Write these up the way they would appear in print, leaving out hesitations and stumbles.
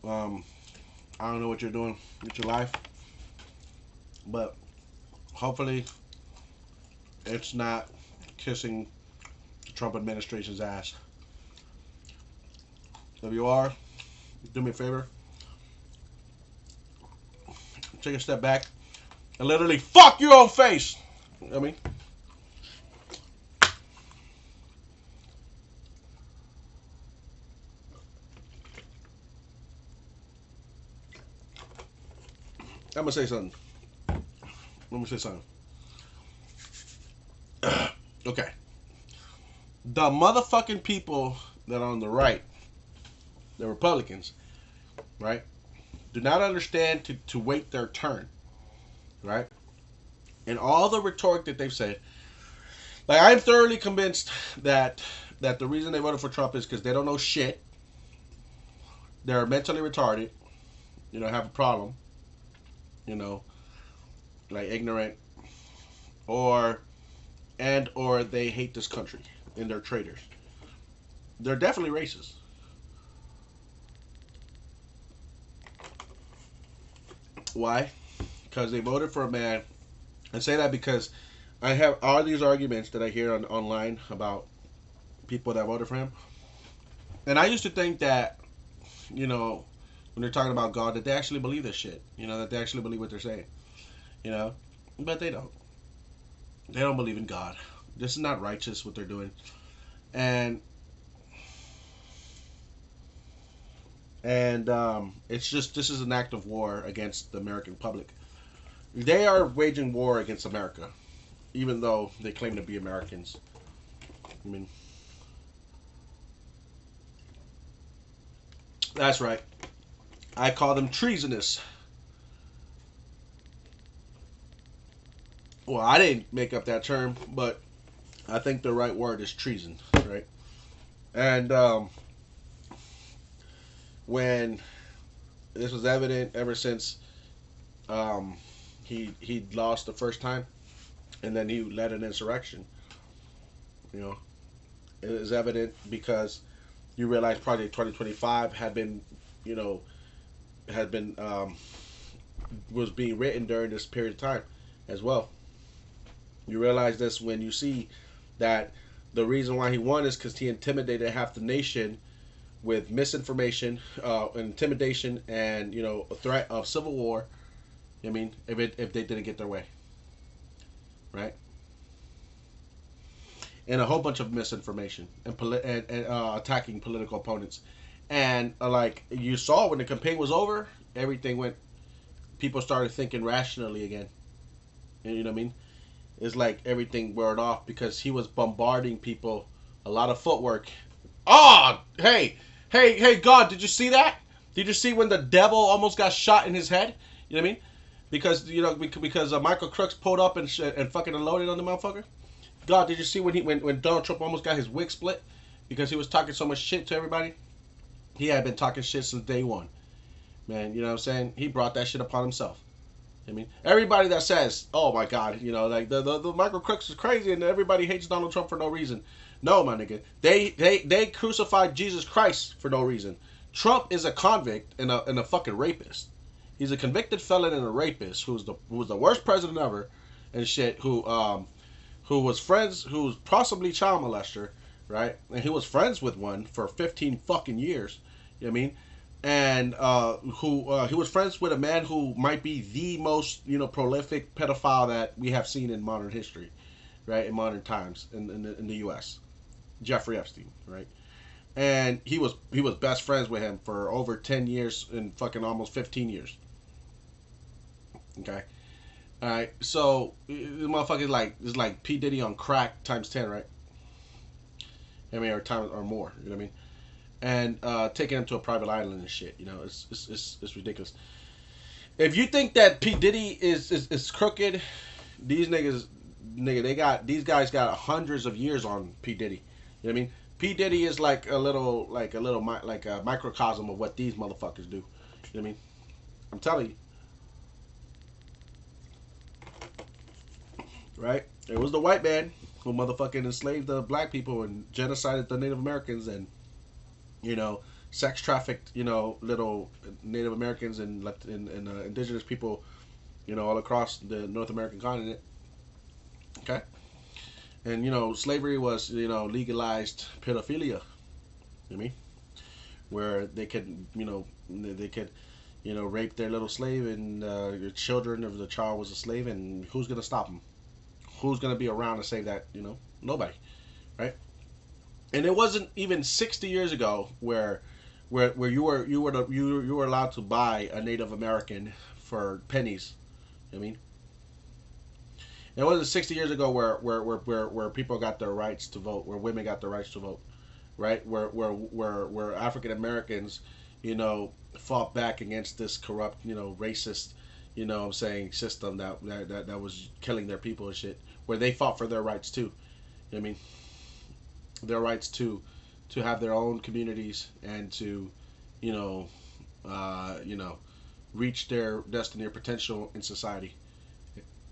I don't know what you're doing with your life, but hopefully it's not kissing the Trump administration's ass. If you are, do me a favor, take a step back and literally fuck your own face. I mean, I'm gonna say something. Let me say something. Okay. The motherfucking people that are on the right, the Republicans, right, do not understand to wait their turn, right? And all the rhetoric that they've said, like I'm thoroughly convinced that the reason they voted for Trump is because they don't know shit. They're mentally retarded, have a problem, you know, like ignorant, or or they hate this country and they're traitors. They're definitely racist. Why? Because they voted for a man. I say that because I have all these arguments that I hear online about people that voted for him. And I used to think that, when they're talking about God, that they actually believe this shit. That they actually believe what they're saying. You know? But they don't. They don't believe in God. This is not righteous what they're doing. And it's just, this is an act of war against the American public. They are waging war against America, even though they claim to be Americans. I mean, that's right. I call them treasonous. Well, I didn't make up that term, but I think the right word is treason, right? And when this was evident ever since he lost the first time, and then he led an insurrection. You know, it is evident because you realize Project 2025 had been, you know, had been was being written during this period of time as well. You realize this when you see that the reason why he won is because he intimidated half the nation with misinformation, intimidation, and a threat of civil war. I mean, if they didn't get their way, right? And a whole bunch of misinformation and attacking political opponents. And like you saw when the campaign was over, everything went. People started thinking rationally again. And you know what I mean? It's like everything wore off because he was bombarding people, a lot of footwork. Oh, hey, God, did you see that? Did you see when the devil almost got shot in his head? You know what I mean? Because Michael Crooks pulled up and fucking unloaded on the motherfucker. God, did you see when Donald Trump almost got his wig split because he was talking so much shit to everybody? He had been talking shit since day one, man. You know what I'm saying? He brought that shit upon himself. I mean, everybody that says, "Oh my God," like the Michael Crooks is crazy and everybody hates Donald Trump for no reason. No, my nigga, they crucified Jesus Christ for no reason. Trump is a convict and a fucking rapist. He's a convicted felon and a rapist who was the worst president ever, and shit. Who was friends, who was possibly child molester, right? And he was friends with one for 15 fucking years. You know what I mean? And he was friends with a man who might be the most prolific pedophile that we have seen in modern history, right? In modern times in the U.S. Jeffrey Epstein, right? And he was best friends with him for over 10 years and fucking almost 15 years. Okay. All right, so the motherfucker is like P Diddy on crack times 10, right? I mean, or time or more. You know what I mean? And taking him to a private island and shit. It's ridiculous. If you think that P Diddy is crooked, these guys got hundreds of years on P Diddy. You know what I mean? P Diddy is like a microcosm of what these motherfuckers do. You know what I mean? I'm telling you, right? It was the white man who motherfucking enslaved the black people and genocided the Native Americans and, sex trafficked, little Native Americans and indigenous people, all across the North American continent. Okay, and slavery was legalized pedophilia. You know what I mean, where they could rape their little slave and your children if the child was a slave, and who's gonna stop them? Who's gonna be around to save that? Nobody, right? And it wasn't even 60 years ago where you were allowed to buy a Native American for pennies. I mean, it wasn't 60 years ago where people got their rights to vote, where women got their rights to vote, right? Where African Americans, fought back against this corrupt, racist, I'm saying, system that was killing their people and shit. Where they fought for their rights too. I mean, their rights to have their own communities and to, you know, uh, you know, reach their destiny or potential in society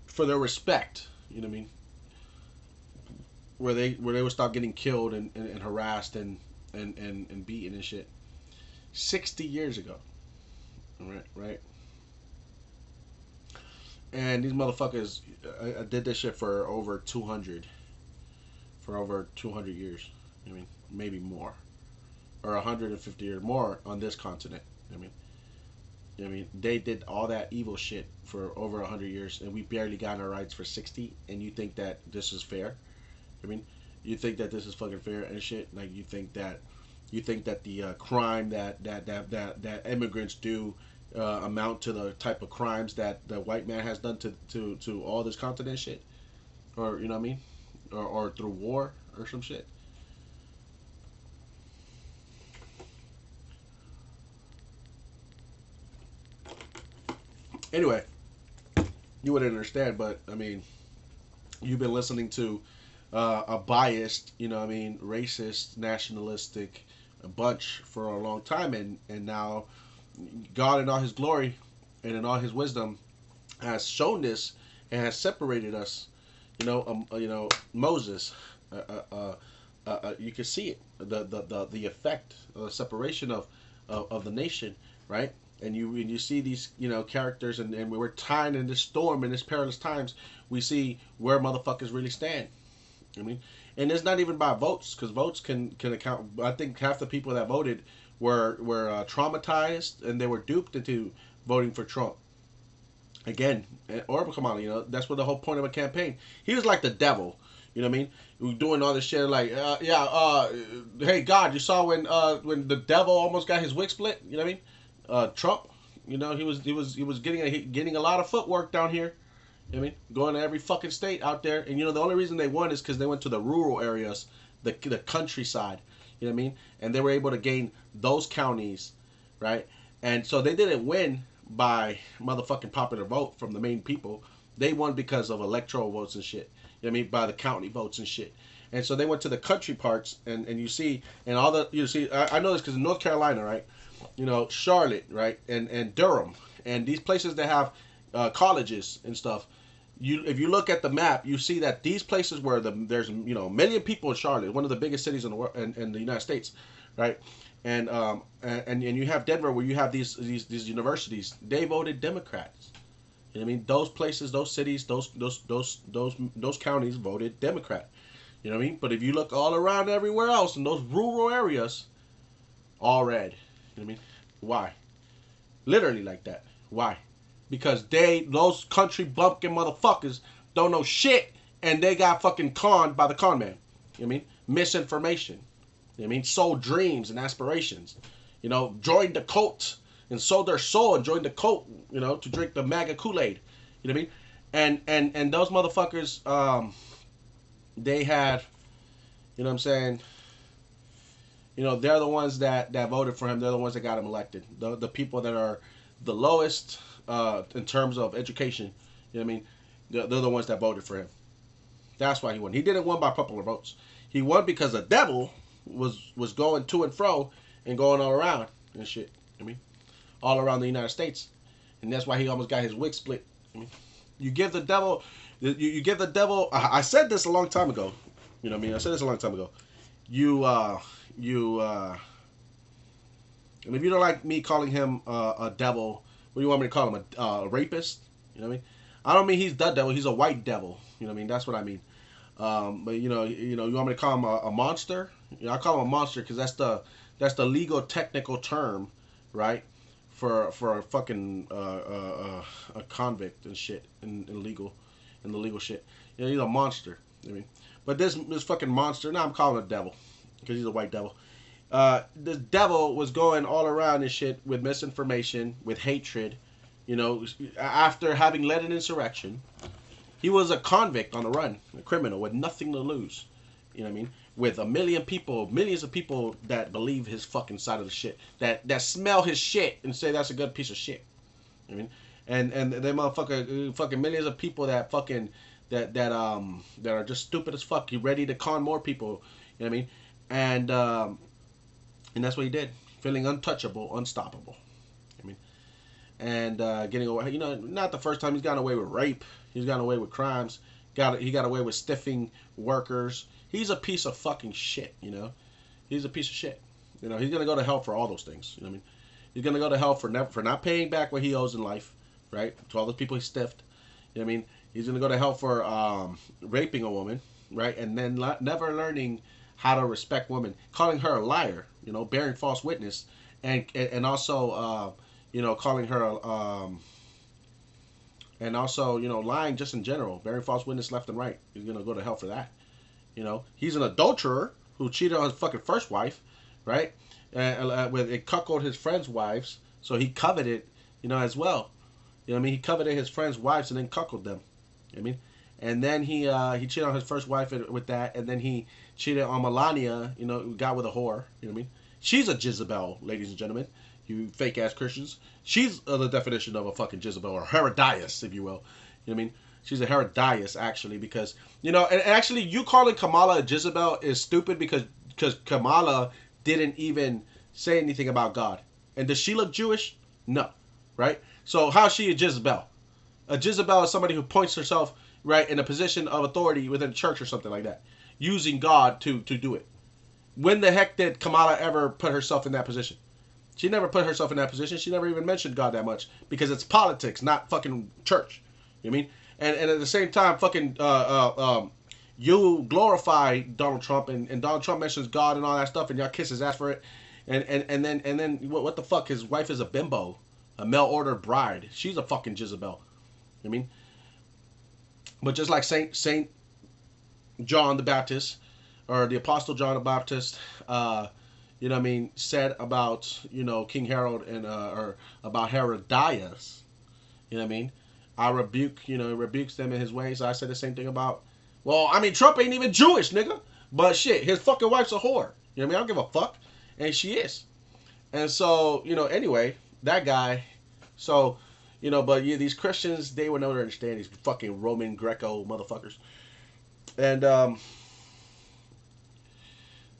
for their respect. You know what I mean? Where they would stop getting killed and harassed and beaten and shit. 60 years ago, right. And these motherfuckers did this shit for over 200 years. I mean, maybe more, or 150 years more on this continent. I mean, they did all that evil shit for over 100 years, and we barely got our rights for 60. And you think that this is fair? I mean, you think that this is fucking fair and shit? Like you think that the crime that immigrants do amount to the type of crimes that the white man has done to all this continent shit, or you know what I mean, or through war or some shit. Anyway, you wouldn't understand, but I mean, you've been listening to a biased, what I mean, racist, nationalistic bunch for a long time, and now God in all His glory and in all His wisdom has shown this and has separated us. Moses. You can see it, the effect, the separation of the nation, right? And you see these characters, and we're tying in this storm in this perilous times. We see where motherfuckers really stand. I mean, and it's not even by votes, because votes can account. I think half the people that voted were traumatized, and they were duped into voting for Trump again, or Kamala. That's what the whole point of a campaign. He was like the devil. You know what I mean? We doing all this shit like, hey God, you saw when the devil almost got his wig split. You know what I mean? Trump, he was getting a lot of footwork down here. You know what I mean? Going to every fucking state out there, and the only reason they won is because they went to the rural areas, the countryside. You know what I mean? And they were able to gain those counties, right? And so they didn't win by motherfucking popular vote from the main people. They won because of electoral votes and shit. You know what I mean? By the county votes and shit. And so they went to the country parts, and you see, and all the, I know this because in North Carolina, right? Charlotte, right? And Durham, and these places that have colleges and stuff. If you look at the map, you see that these places where there's a million people in Charlotte, one of the biggest cities in the world, in the United States, right? And you have Denver, where you have these universities. They voted Democrats. You know what I mean? Those places, those cities, those counties voted Democrat. You know what I mean? But if you look all around everywhere else in those rural areas, all red. You know what I mean? Why? Literally like that. Why? Because those country bumpkin motherfuckers don't know shit, and they got fucking conned by the con man. You know what I mean? Misinformation. You know what I mean? Sold dreams and aspirations. Joined the cult and sold their soul and joined the cult, to drink the MAGA Kool-Aid. You know what I mean? And those motherfuckers, they had, you know what I'm saying? They're the ones that voted for him. They're the ones that got him elected. The people that are the lowest in terms of education, you know what I mean? They're the ones that voted for him. That's why he won. He didn't win by popular votes. He won because the devil was going to and fro and going all around and shit. I mean, all around the United States, and that's why he almost got his wig split. I mean, you give the devil, you give the devil. I said this a long time ago. You know what I mean? I said this a long time ago. You And if you don't like me calling him a devil, what do you want me to call him? A rapist? You know what I mean? I don't mean he's the devil. He's a white devil. You know what I mean? That's what I mean. But you want me to call him a monster? I call him a monster because that's the legal technical term, right? For a fucking a convict and shit in the legal shit. He's a monster. I mean, but this fucking monster. Now I'm calling him a devil because he's a white devil. This devil was going all around and shit with misinformation, with hatred. After having led an insurrection, he was a convict on the run, a criminal with nothing to lose. You know what I mean? With millions of people that believe his fucking side of the shit, that smell his shit and say that's a good piece of shit. You know what I mean? And they fucking millions of people that fucking that are just stupid as fuck. He ready to con more people. You know what I mean? And that's what he did, feeling untouchable, unstoppable. I mean, and getting away. Not the first time he's gotten away with rape. He's gotten away with crimes. He got away with stiffing workers. He's a piece of fucking shit. He's a piece of shit. He's gonna go to hell for all those things. You know what I mean? He's gonna go to hell for not paying back what he owes in life, right? To all those people he stiffed. You know what I mean? He's gonna go to hell for raping a woman, right? And then never learning how to respect women, calling her a liar, bearing false witness, and also calling her and also lying just in general, bearing false witness left and right. He's gonna go to hell for that. He's an adulterer who cheated on his fucking first wife, right? With it cuckolded his friends' wives, so he coveted, as well. He coveted his friends' wives and then cuckolded them. You know what I mean? And then he cheated on his first wife with that, and then he cheated on Melania, got with a whore. You know what I mean? She's a Jezebel, ladies and gentlemen, you fake ass Christians. She's the definition of a fucking Jezebel, or Herodias, if you will. You know what I mean? She's a Herodias, actually, because and actually you calling Kamala a Jezebel is stupid because Kamala didn't even say anything about God. And does she look Jewish? No, right? So how's she a Jezebel? A Jezebel is somebody who points herself right in a position of authority within a church or something like that, using God to do it. When the heck did Kamala ever put herself in that position? She never put herself in that position. She never even mentioned God that much because it's politics, not fucking church. You know what I mean? And at the same time, fucking you glorify Donald Trump and Donald Trump mentions God and all that stuff, and y'all kiss his ass for it. And then what the fuck? His wife is a bimbo, a mail order bride. She's a fucking Jezebel. You know what I mean? But just like Saint John the Baptist, or the Apostle John the Baptist, you know what I mean, said about, King Herod and or about Herodias, you know what I mean? I rebukes them in his ways. I said the same thing about, Trump ain't even Jewish, nigga. But shit, his fucking wife's a whore. You know what I mean? I don't give a fuck. And she is. And so, anyway, that guy, so, but yeah, these Christians, they would never understand these fucking Roman Greco motherfuckers. And,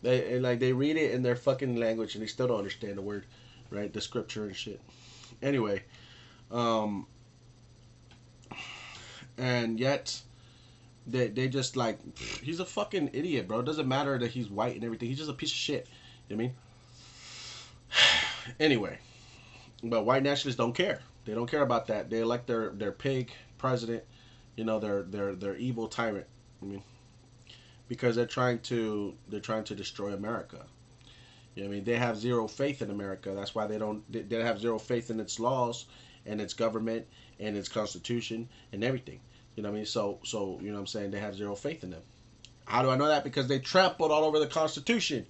they read it in their fucking language and they still don't understand the word, right? The scripture and shit. Anyway, and yet they just like, he's a fucking idiot, bro. It doesn't matter that he's white and everything. He's just a piece of shit. You know what I mean? Anyway, but white nationalists don't care. They don't care about that. They elect their pig president, their evil tyrant. I mean, because they're trying to destroy America. You know what I mean? They have zero faith in America. That's why they have zero faith in its laws and its government and its constitution and everything. You know what I mean? So you know what I'm saying? They have zero faith in them. How do I know that? Because they trampled all over the Constitution.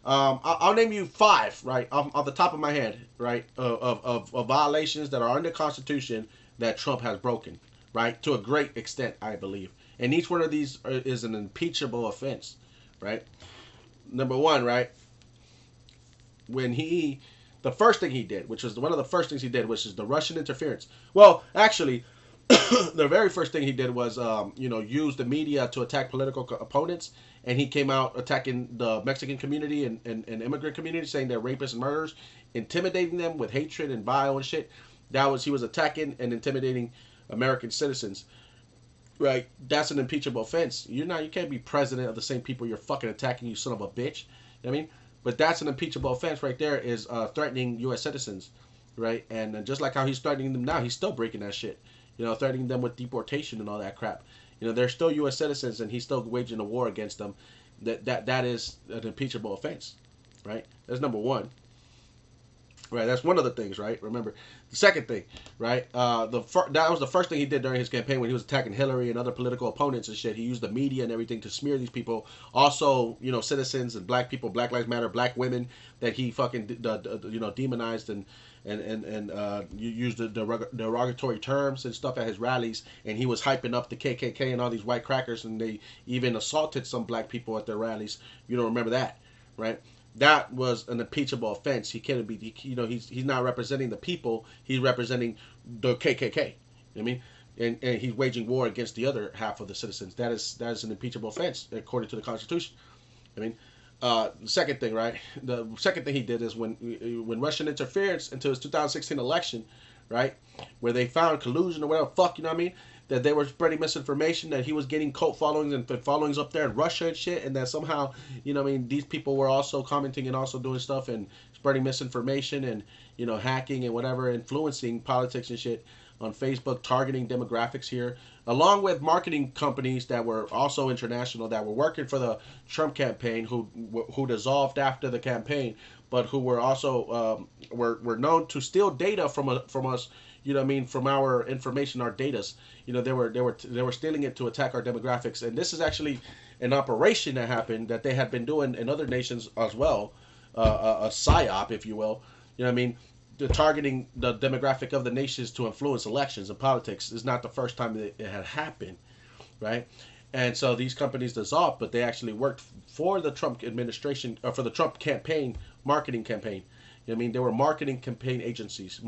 I'll name you 5, right, off the top of my head, right, of violations that are under the Constitution that Trump has broken, right, to a great extent, I believe. And each one of these is an impeachable offense, right? Number 1, right, when the first thing he did, which was one of the first things he did, which is the Russian interference. Well, actually, the very first thing he did was, use the media to attack political opponents. And he came out attacking the Mexican community and immigrant community, saying they're rapists and murderers, intimidating them with hatred and vile and shit. He was attacking and intimidating American citizens. Right? That's an impeachable offense. You can't be president of the same people you're fucking attacking, you son of a bitch. You know what I mean? But that's an impeachable offense right there. Is threatening U.S. citizens, right? And just like how he's threatening them now, he's still breaking that shit. Threatening them with deportation and all that crap. They're still U.S. citizens, and he's still waging a war against them. That is an impeachable offense, right? That's number one. Right, that's one of the things, right? Remember, the second thing, right? That was the first thing he did during his campaign when he was attacking Hillary and other political opponents and shit. He used the media and everything to smear these people. Also, citizens and black people, Black Lives Matter, black women that he fucking demonized and used the derogatory terms and stuff at his rallies. And he was hyping up the KKK and all these white crackers, and they even assaulted some black people at their rallies. You don't remember that, right? That was an impeachable offense. He can't be, he's not representing the people. He's representing the KKK. You know what I mean? And he's waging war against the other half of the citizens. That is an impeachable offense according to the Constitution. I mean, the second thing, right? The second thing he did is when Russian interference into his 2016 election, right, where they found collusion or whatever fuck, you know what I mean? That they were spreading misinformation, that he was getting cult followings and followings up there in Russia and shit, and that somehow, these people were also commenting and also doing stuff and spreading misinformation and, hacking and whatever, influencing politics and shit on Facebook, targeting demographics here, along with marketing companies that were also international that were working for the Trump campaign, who dissolved after the campaign, but who were also were known to steal data from us. From our information, our datas. They were stealing it to attack our demographics, and this is actually an operation that happened that they had been doing in other nations as well, a psyop, if you will. The targeting the demographic of the nations to influence elections and politics is not the first time that it had happened, right? And so these companies dissolved, but they actually worked for the Trump administration, or for the Trump campaign, marketing campaign. They were marketing agencies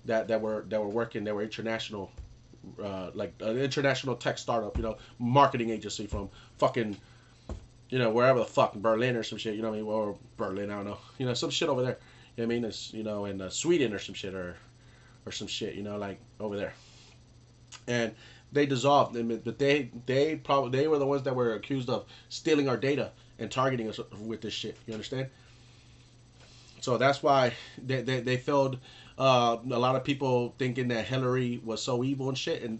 that were working. They were international, like an international tech startup, marketing agency from fucking, wherever the fuck, Berlin or some shit, or Berlin, I don't know, some shit over there. It's, in Sweden or some shit, or some shit, like over there. And they dissolved, but they were the ones that were accused of stealing our data and targeting us with this shit. You understand? So that's why they filled a lot of people thinking that Hillary was so evil and shit. And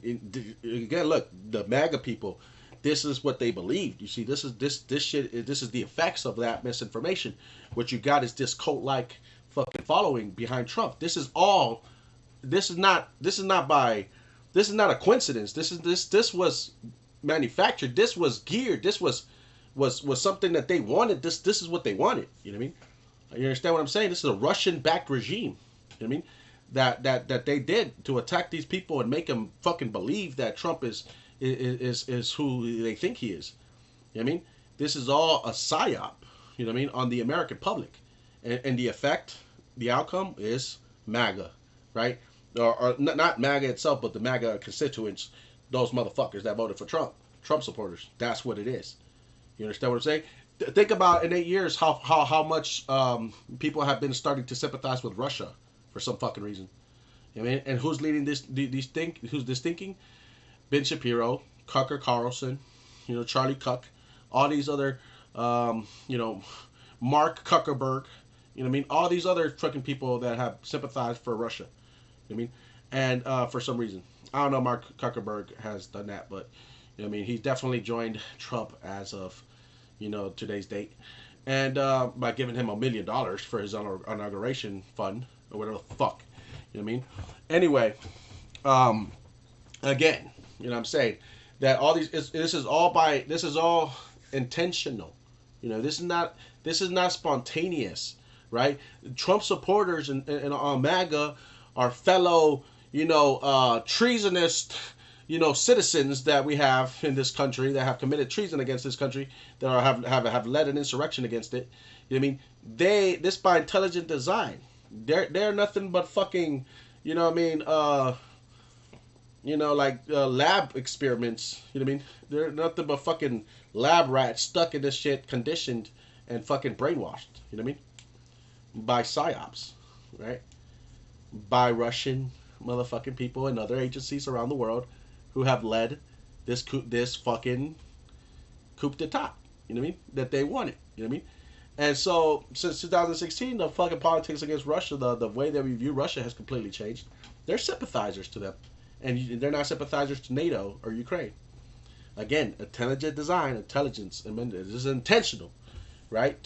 again, look, the MAGA people, this is what they believed. You see, this shit. This is the effects of that misinformation. What you got is this cult-like fucking following behind Trump. This is not a coincidence. This was manufactured. This was geared. This was something that they wanted. This is what they wanted. You know what I mean? You understand what I'm saying? This is a Russian-backed regime. You know what I mean? That they did to attack these people and make them fucking believe that Trump is who they think he is. You know what I mean? This is all a psyop. You know what I mean? On the American public, and the effect, the outcome is MAGA, right? Or not MAGA itself, but the MAGA constituents, those motherfuckers that voted for Trump supporters. That's what it is. You understand what I'm saying? Think about in 8 years how much people have been starting to sympathize with Russia for some fucking reason. You know what I mean? And who's leading who's this thinking? Ben Shapiro, Tucker Carlson, Charlie Cuck, all these other, Mark Zuckerberg, you know what I mean? All these other fucking people that have sympathized for Russia. You know what I mean? And for some reason, I don't know, Mark Zuckerberg has done that, but you know what I mean? He definitely joined Trump as of today's date, and by giving him $1 million for his inauguration fund or whatever the fuck, you know what I mean? Anyway, again, what I'm saying, that all these this is all intentional. This is not spontaneous, right? Trump supporters and MAGA are fellow treasonous citizens that we have in this country that have committed treason against this country, that have led an insurrection against it. You know what I mean? This by intelligent design. They're nothing but fucking, lab experiments. You know what I mean? They're nothing but fucking lab rats stuck in this shit, conditioned and fucking brainwashed. You know what I mean? By psyops, right? By Russian motherfucking people and other agencies around the world who have led this fucking coup d'etat, you know what I mean? That they wanted, you know what I mean? And so since 2016, the fucking politics against Russia, the way that we view Russia has completely changed. They're sympathizers to them, and they're not sympathizers to NATO or Ukraine. Again, intelligent design, intelligence, I mean, this is intentional, right?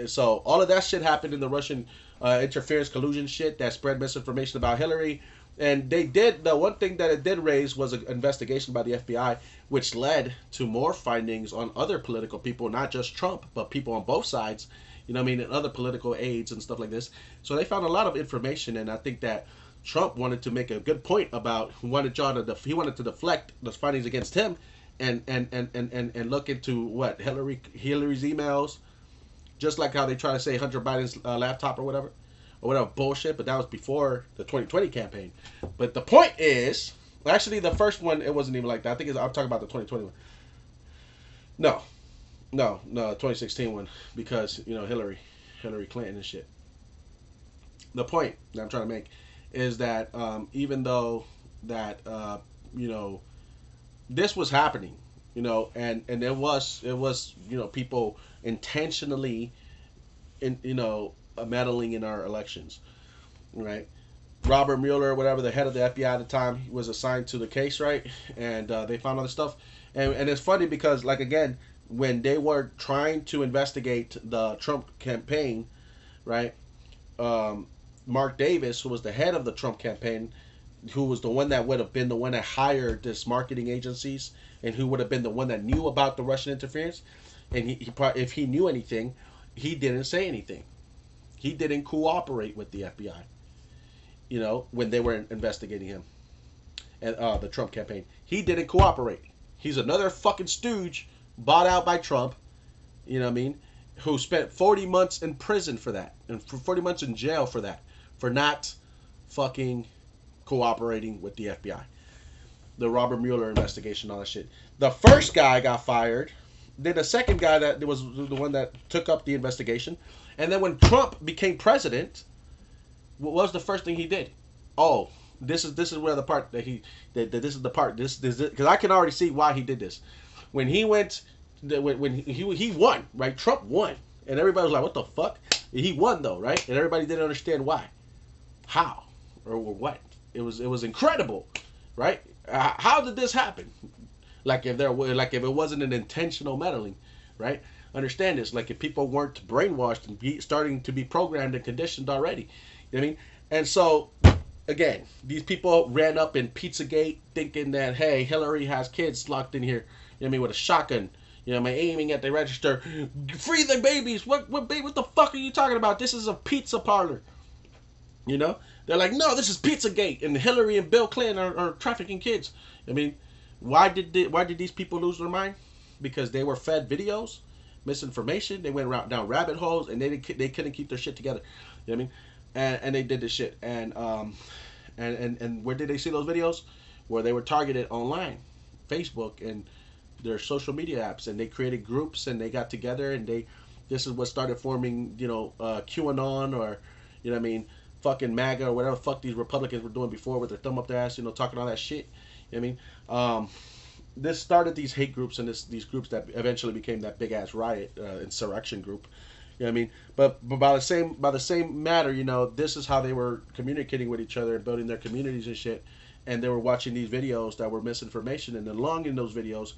So all of that shit happened in the Russian interference collusion shit that spread misinformation about Hillary. And they did, the one thing that it did raise was an investigation by the FBI, which led to more findings on other political people, not just Trump, but people on both sides, you know what I mean, and other political aides and stuff like this. So they found a lot of information, and I think that Trump wanted to make a good point about he wanted to deflect the findings against him, and look into what Hillary's emails, just like how they try to say Hunter Biden's laptop or whatever bullshit. But that was before the 2020 campaign. But the point is, actually, the first one it wasn't even like that. I think I'm talking about the 2020 one. No, 2016 one, because Hillary Clinton and shit. The point that I'm trying to make is that even though that this was happening, and it was people intentionally meddling in our elections, right? Robert Mueller, whatever, the head of the FBI at the time, was assigned to the case, right? And they found all this stuff, and it's funny because, like, again, when they were trying to investigate the Trump campaign, right? Mark Davis, who was the head of the Trump campaign, who was the one that would have been the one that hired this marketing agencies, and who would have been the one that knew about the Russian interference, and if he knew anything, he didn't say anything. He didn't cooperate with the FBI, when they were investigating him and the Trump campaign. He didn't cooperate. He's another fucking stooge bought out by Trump, you know what I mean, who spent 40 months in prison for that, and for 40 months in jail for that, for not fucking cooperating with the FBI. The Robert Mueller investigation, all that shit. The first guy got fired. Then the second guy that was the one that took up the investigation. And then when Trump became president, what was the first thing he did? Oh, this is where the part that this is the part because I can already see why he did this. When he went, when he won, right? Trump won, and everybody was like, "What the fuck?" He won though, right? And everybody didn't understand why, how, or what. It was incredible, right? How did this happen? Like if it wasn't an intentional meddling, right? Understand this. Like if people weren't brainwashed and starting to be programmed and conditioned already, you know what I mean? And so again, these people ran up in Pizzagate thinking that, hey, Hillary has kids locked in here, you know what I mean, with a shotgun, aiming at the register, free the babies. What the fuck are you talking about? This is a pizza parlor. They're like, no, this is Pizzagate, and Hillary and Bill Clinton are trafficking kids. I mean, why did these people lose their mind? Because they were fed videos, misinformation. They went down rabbit holes, and they couldn't keep their shit together. You know what I mean? And they did this shit. And where did they see those videos? Where they were targeted online, Facebook and their social media apps, and they created groups, and they got together, and this is what started forming, QAnon, or you know what I mean, fucking MAGA, or whatever the fuck these Republicans were doing before with their thumb up their ass, talking all that shit. You know what I mean? This started these hate groups and these groups that eventually became that big ass riot insurrection group. You know what I mean? But by the same matter, this is how they were communicating with each other and building their communities and shit. And they were watching these videos that were misinformation, and along in those videos,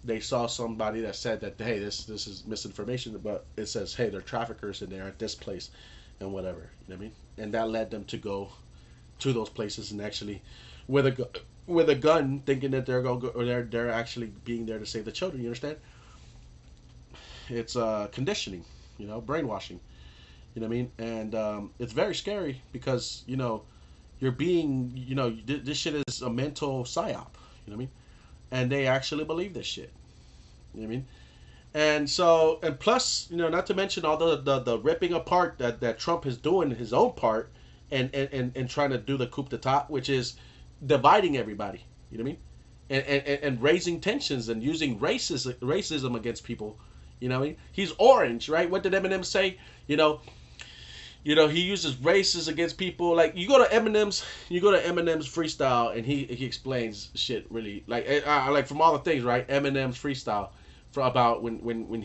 they saw somebody that said that, hey, this is misinformation, but it says, hey, they're traffickers and they're at this place and whatever. You know what I mean? And that led them to go to those places and actually with a gun, thinking that they're actually being there to save the children. You understand? It's conditioning, brainwashing. You know what I mean? And it's very scary because you're being, this shit is a mental psyop. You know what I mean? And they actually believe this shit. You know what I mean? And so, and plus, not to mention all the ripping apart that Trump is doing his own part, and trying to do the coup d'etat, which is dividing everybody. You know what I mean? And raising tensions and using racism against people. You know what I mean? He's orange, right? What did Eminem say? He uses races against people. Like you go to Eminem's freestyle, and he explains shit really like from all the things, right? Eminem's freestyle about when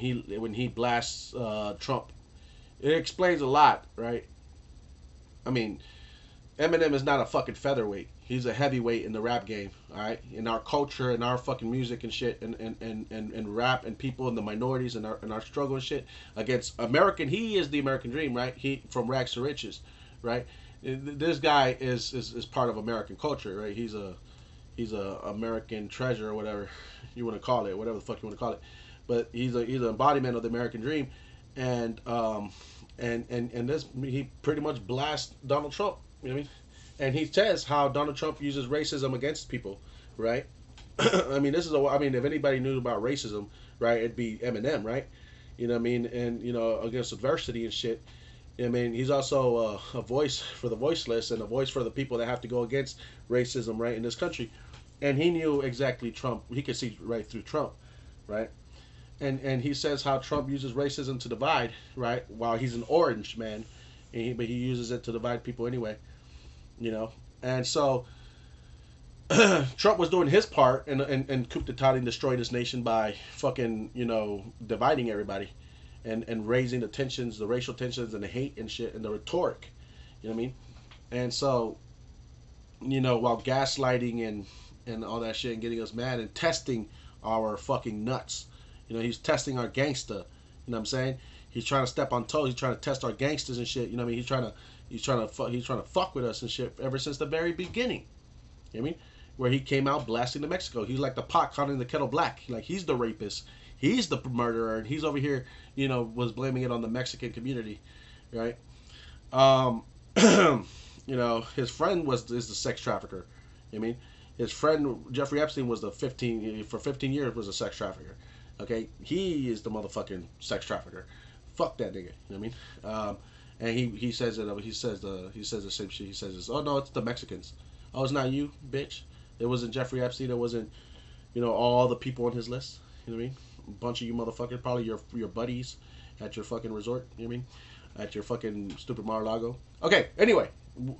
he blasts Trump. It explains a lot, right? I mean, Eminem is not a fucking featherweight. He's a heavyweight in the rap game, all right? In our culture and our fucking music and shit, and rap and people and the minorities and our struggle and shit against American. He is the American dream, right? He from rags to riches, right? This guy is part of American culture, right? He's a American treasure or whatever you want to call it, whatever the fuck you want to call it. But he's an embodiment of the American dream, and this he pretty much blasts Donald Trump. You know what I mean? And he says how Donald Trump uses racism against people, right? I mean, I mean, if anybody knew about racism, right, it'd be Eminem, right? You know what I mean? And against adversity and shit. I mean, he's also a voice for the voiceless and a voice for the people that have to go against racism, right, in this country. And he knew exactly Trump. He could see right through Trump, right? And he says how Trump uses racism to divide, right? While he's an orange man, but he uses it to divide people anyway, And so Trump was doing his part and coup d'etat and destroyed this nation by fucking dividing everybody, and raising the tensions, the racial tensions, and the hate and shit, and the rhetoric. You know what I mean? And so, while gaslighting and all that shit and getting us mad and testing our fucking nuts. He's testing our gangster. You know what I'm saying? He's trying to step on toes. He's trying to test our gangsters and shit. You know what I mean? He's trying to fuck with us and shit ever since the very beginning. You know what I mean? Where he came out blasting the Mexico. He's like the pot calling the kettle black. Like he's the rapist. He's the murderer, and he's over here, was blaming it on the Mexican community, right? His friend is the sex trafficker. You know what I mean? His friend Jeffrey Epstein was for 15 years was a sex trafficker. Okay, he is the motherfucking sex trafficker. Fuck that nigga. You know what I mean? And he says it. He says the same shit. He says, "Oh no, it's the Mexicans. Oh, it's not you, bitch. It wasn't Jeffrey Epstein. It wasn't, all the people on his list. You know what I mean? A bunch of you motherfuckers, probably your buddies at your fucking resort. You know what I mean? At your fucking stupid Mar-a-Lago. Okay. Anyway,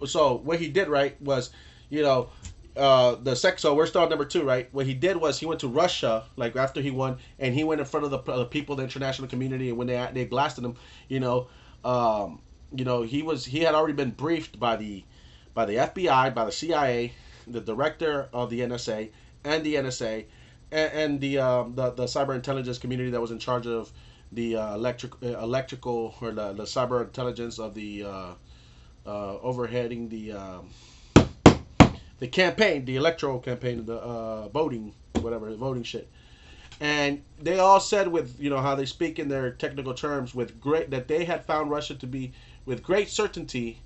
so what he did right was, so we're still on number 2, right? What he did was he went to Russia, like after he won, and he went in front of the people, the international community, and when they blasted him, he had already been briefed by the FBI, by the CIA, the director of the NSA, and the NSA, and the cyber intelligence community that was in charge of the electrical or the cyber intelligence of the overheading the campaign, the electoral campaign, the voting shit. And they all said with, how they speak in their technical terms that they had found Russia to be, with great certainty,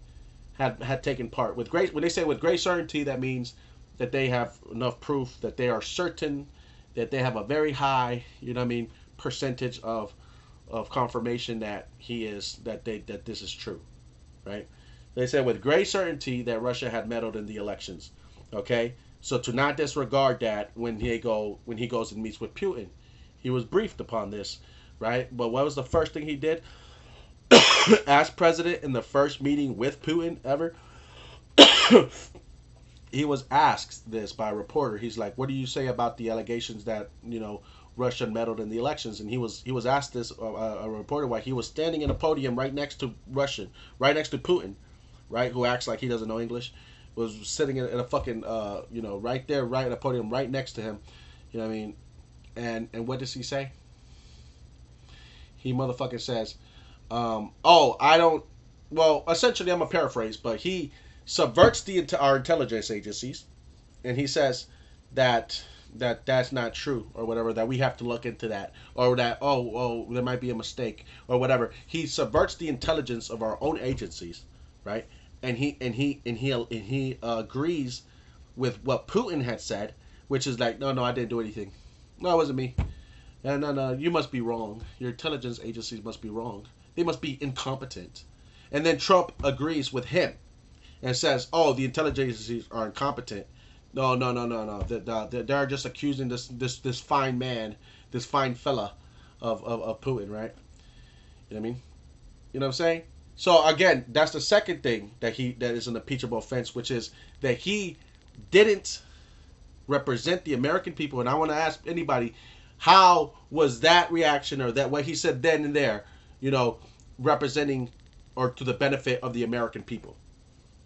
had taken part. When they say with great certainty, that means that they have enough proof that they are certain that they have a very high, percentage of confirmation that that this is true, right? They said with great certainty that Russia had meddled in the elections. Okay, so to not disregard that when he goes and meets with Putin, he was briefed upon this, right? But what was the first thing he did as president in the first meeting with Putin ever? He was asked this by a reporter. He's like, "What do you say about the allegations that Russia meddled in the elections?" And he was asked this a reporter while he was standing in a podium right next to Putin, right? Who acts like he doesn't know English. Was sitting in a fucking, right there, right at a podium, right next to him. You know what I mean? And what does he say? He motherfucking says, essentially I'm a paraphrase, but he subverts our intelligence agencies, and he says that's not true or whatever, that we have to look into that, or that, there might be a mistake or whatever. He subverts the intelligence of our own agencies, right? And he agrees with what Putin had said, which is like, no, I didn't do anything. No, it wasn't me. No, you must be wrong. Your intelligence agencies must be wrong. They must be incompetent. And then Trump agrees with him and says, the intelligence agencies are incompetent. No. They're just accusing this fine man, this fine fella of Putin, right? You know what I mean? You know what I'm saying? So again, that's the second thing that is an impeachable offense, which is that he didn't represent the American people. And I want to ask anybody, how was that reaction, or that what he said then and there, representing or to the benefit of the American people.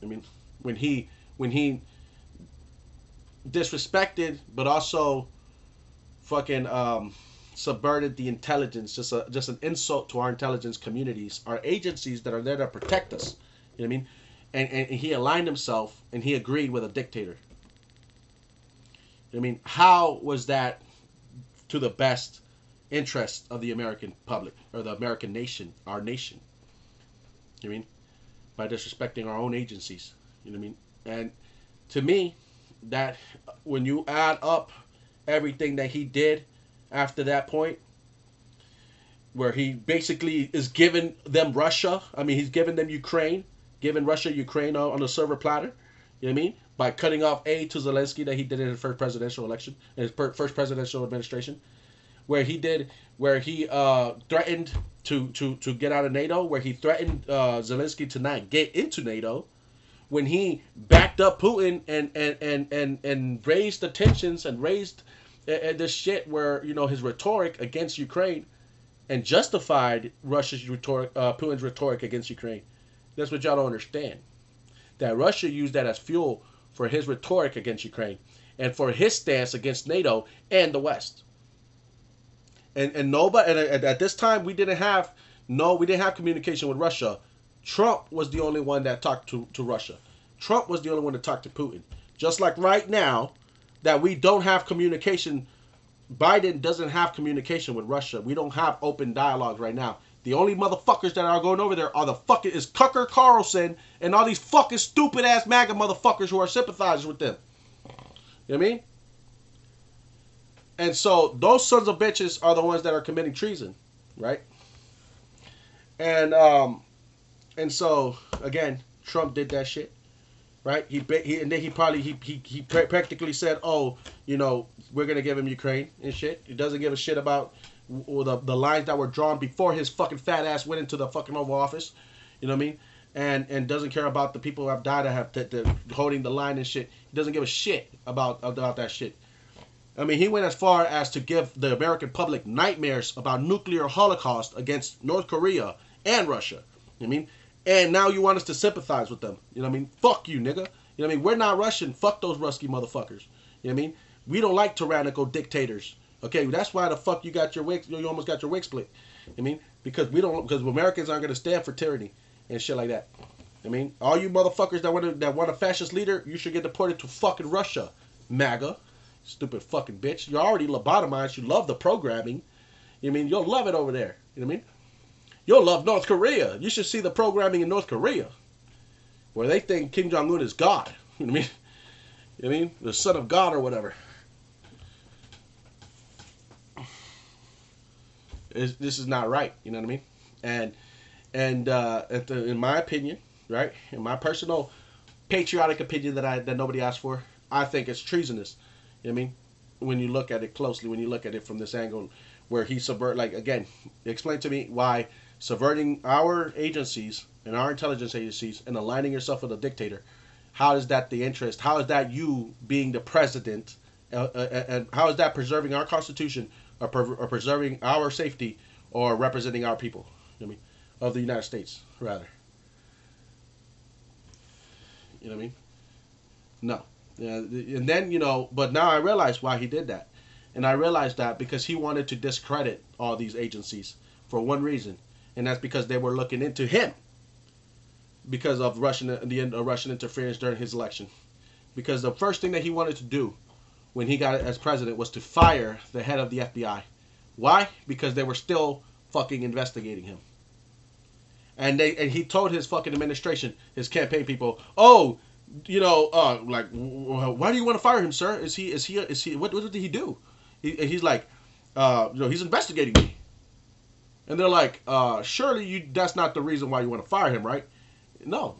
I mean, when he disrespected, but also fucking subverted the intelligence, just an insult to our intelligence communities, our agencies that are there to protect us. You know what I mean? And he aligned himself and he agreed with a dictator. I mean, how was that to the best interest of the American public or the American nation, our nation? You know what I mean? By disrespecting our own agencies. You know what I mean? And to me, that when you add up everything that he did after that point, where he basically is giving them Russia, I mean, he's giving them Ukraine, giving Russia Ukraine on a silver platter, you know what I mean? By cutting off aid to Zelensky that he did in his first presidential election, in his first presidential administration, where he threatened to get out of NATO, where he threatened Zelensky to not get into NATO, when he backed up Putin and raised the tensions and raised this shit where, you know, his rhetoric against Ukraine and justified Russia's rhetoric, Putin's rhetoric against Ukraine. That's what y'all don't understand. That Russia used that as fuel for his rhetoric against Ukraine and for his stance against NATO and the West. And nobody, and at this time we didn't have communication with Russia. Trump was the only one that talked to Russia. Trump was the only one that talked to Putin. Just like right now that we don't have communication, Biden doesn't have communication with Russia. We don't have open dialogues right now. The only motherfuckers that are going over there are is Tucker Carlson and all these fucking stupid ass MAGA motherfuckers who are sympathizers with them. You know what I mean? And so those sons of bitches are the ones that are committing treason, right? And so again, Trump did that shit, right? He practically said, "Oh, you know, we're gonna give him Ukraine and shit." He doesn't give a shit about the lines that were drawn before his fucking fat ass went into the fucking Oval Office. You know what I mean? And doesn't care about the people who have died that have holding the line and shit. He doesn't give a shit about that shit. I mean, he went as far as to give the American public nightmares about nuclear holocaust against North Korea and Russia. You know what I mean? And now you want us to sympathize with them. You know what I mean? Fuck you, nigga. You know what I mean? We're not Russian. Fuck those Rusky motherfuckers. You know what I mean? We don't like tyrannical dictators. Okay, that's why the fuck you got your wig, you almost got your wig split. I mean, because Americans aren't gonna stand for tyranny and shit like that. I mean, all you motherfuckers that want a fascist leader, you should get deported to fucking Russia, MAGA. Stupid fucking bitch. You're already lobotomized. You love the programming. You know what I mean? You'll love it over there. You know what I mean? You'll love North Korea. You should see the programming in North Korea, where they think Kim Jong-un is God. You know what I mean? You know what I mean? The son of God or whatever. This is not right. You know what I mean? And in my opinion, right? In my personal patriotic opinion that nobody asked for, I think it's treasonous. You know what I mean? When you look at it closely, when you look at it from this angle, where he explain to me why subverting our agencies and our intelligence agencies and aligning yourself with a dictator, how is that the interest? How is that you being the president? And how is that preserving our Constitution or preserving our safety or representing our people? You know what I mean? Of the United States, rather. You know what I mean? No. Yeah, and then, you know, but now I realize why he did that. And I realized that because he wanted to discredit all these agencies for one reason. And that's because they were looking into him because of Russian interference during his election. Because the first thing that he wanted to do when he got as president was to fire the head of the FBI. Why? Because they were still fucking investigating him. And he told his fucking administration, his campaign people, "Oh, you know, why do you want to fire him, sir? Is he what did he do?" He's like, you know, he's investigating me. And they're like, surely that's not the reason why you want to fire him, right? No.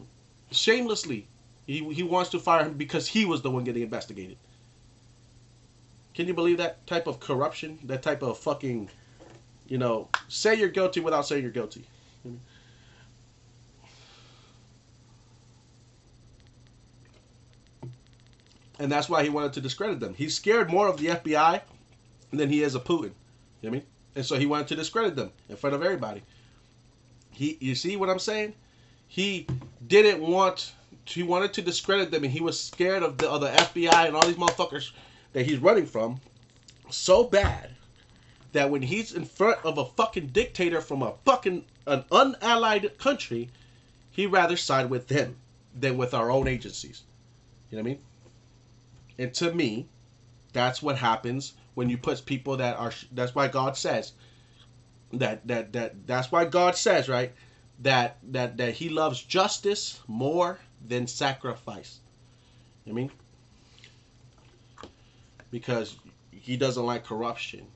Shamelessly, he wants to fire him because he was the one getting investigated. Can you believe that type of corruption? That type of fucking, you know, say you're guilty without saying you're guilty. And that's why he wanted to discredit them. He's scared more of the FBI than he is of Putin. You know what I mean? And so he wanted to discredit them in front of everybody. You see what I'm saying? He didn't want. He wanted to discredit them, and he was scared of the FBI and all these motherfuckers that he's running from so bad that when he's in front of a fucking dictator from a fucking an unallied country, he'd rather side with them than with our own agencies. You know what I mean? And to me, that's what happens when you put people that are. That's why God says that's why God says, right, that He loves justice more than sacrifice. You know what I mean? Because He doesn't like corruption.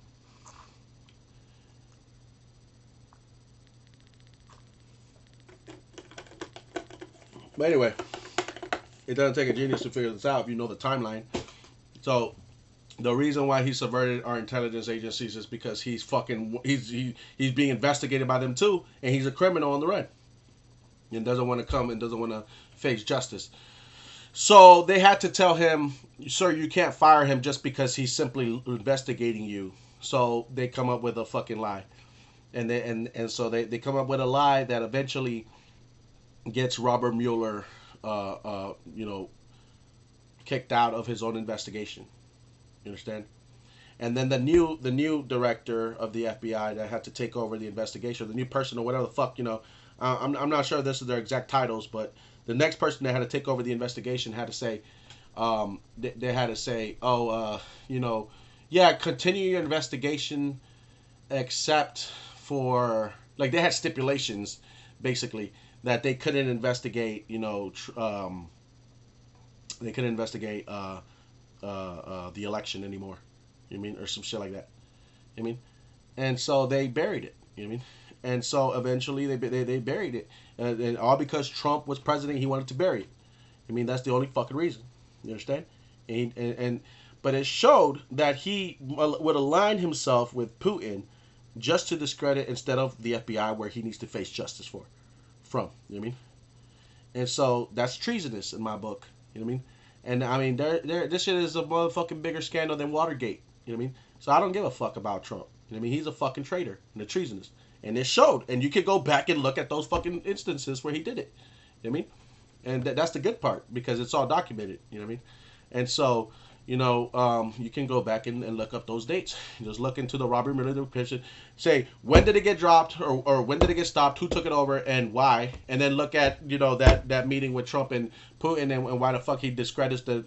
But anyway, it doesn't take a genius to figure this out if you know the timeline. So the reason why he subverted our intelligence agencies is because he's being investigated by them too, and he's a criminal on the run, and doesn't want to come and doesn't want to face justice. So they had to tell him, sir, you can't fire him just because he's simply investigating you. So they come up with a fucking lie, and so they come up with a lie that eventually gets Robert Mueller, kicked out of his own investigation. You understand? And then the new director of the FBI that had to take over the investigation, the new person or whatever the fuck, I'm not sure if this is their exact titles, but the next person that had to take over the investigation had to say, they had to say, yeah, continue your investigation, except for, like, they had stipulations basically that they couldn't investigate, they couldn't investigate the election anymore. You know what I mean? Or some shit like that. You know what I mean? And so they buried it. You know what I mean? And so eventually they buried it. And all because Trump was president, he wanted to bury it. I mean, that's the only fucking reason. You understand? But it showed that he would align himself with Putin just to discredit instead of the FBI, where he needs to face justice from. You know what I mean? And so that's treasonous in my book. You know what I mean? And I mean, this shit is a motherfucking bigger scandal than Watergate. You know what I mean? So I don't give a fuck about Trump. You know what I mean? He's a fucking traitor and a treasonous. And it showed. And you could go back and look at those fucking instances where he did it. You know what I mean? And that's the good part, because it's all documented. You know what I mean? And so, you can go back and look up those dates. Just look into the Robert Mueller petition. Say, when did it get dropped, or when did it get stopped? Who took it over and why? And then look at, that meeting with Trump and Putin, and why the fuck he discredits the.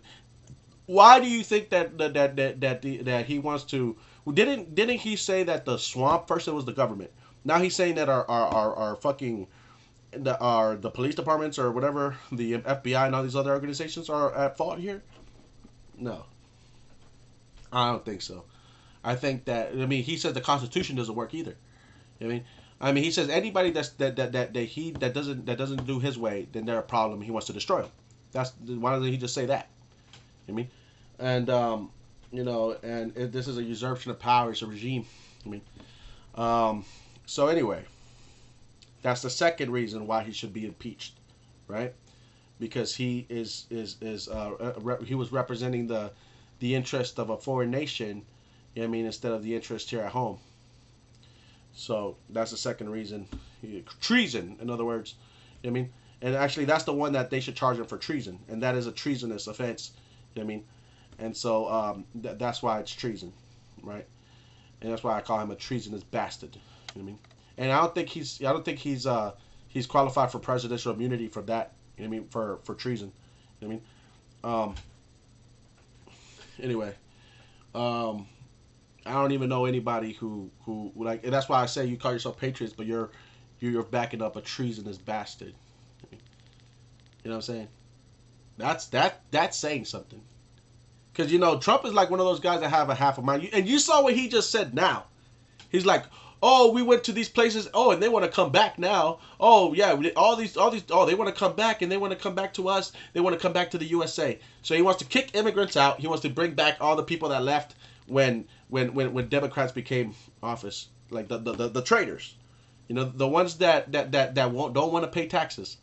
Why do you think that he wants to? Didn't he say that the swamp first it was the government? Now he's saying that our fucking the police departments or whatever, the FBI and all these other organizations are at fault here. No, I don't think so. I think that, he says the Constitution doesn't work either. I mean, he says anybody that doesn't do his way, then they're a problem. He wants to destroy them. Why doesn't he just say that? And this is a usurpation of power. It's a regime. So anyway, that's the second reason why he should be impeached, right? Because he he was representing the interest of a foreign nation, instead of the interest here at home. So that's the second reason. Treason, in other words. And actually that's the one that they should charge him for, treason, and that is a treasonous offense. And so that's why it's treason, right? And that's why I call him a treasonous bastard. And I don't think he's qualified for presidential immunity for that. For treason. Anyway, I don't even know anybody who like, and that's why I say you call yourself patriots, but you're backing up a treasonous bastard. You know what I'm saying? That's saying something. Because Trump is like one of those guys that have a half a mind. And you saw what he just said now. He's like, oh, we went to these places. Oh, and they want to come back now. Oh, yeah, all these. Oh, they want to come back, and they want to come back to us. They want to come back to the USA. So he wants to kick immigrants out. He wants to bring back all the people that left when Democrats became office, like the traitors, the ones that don't want to pay taxes.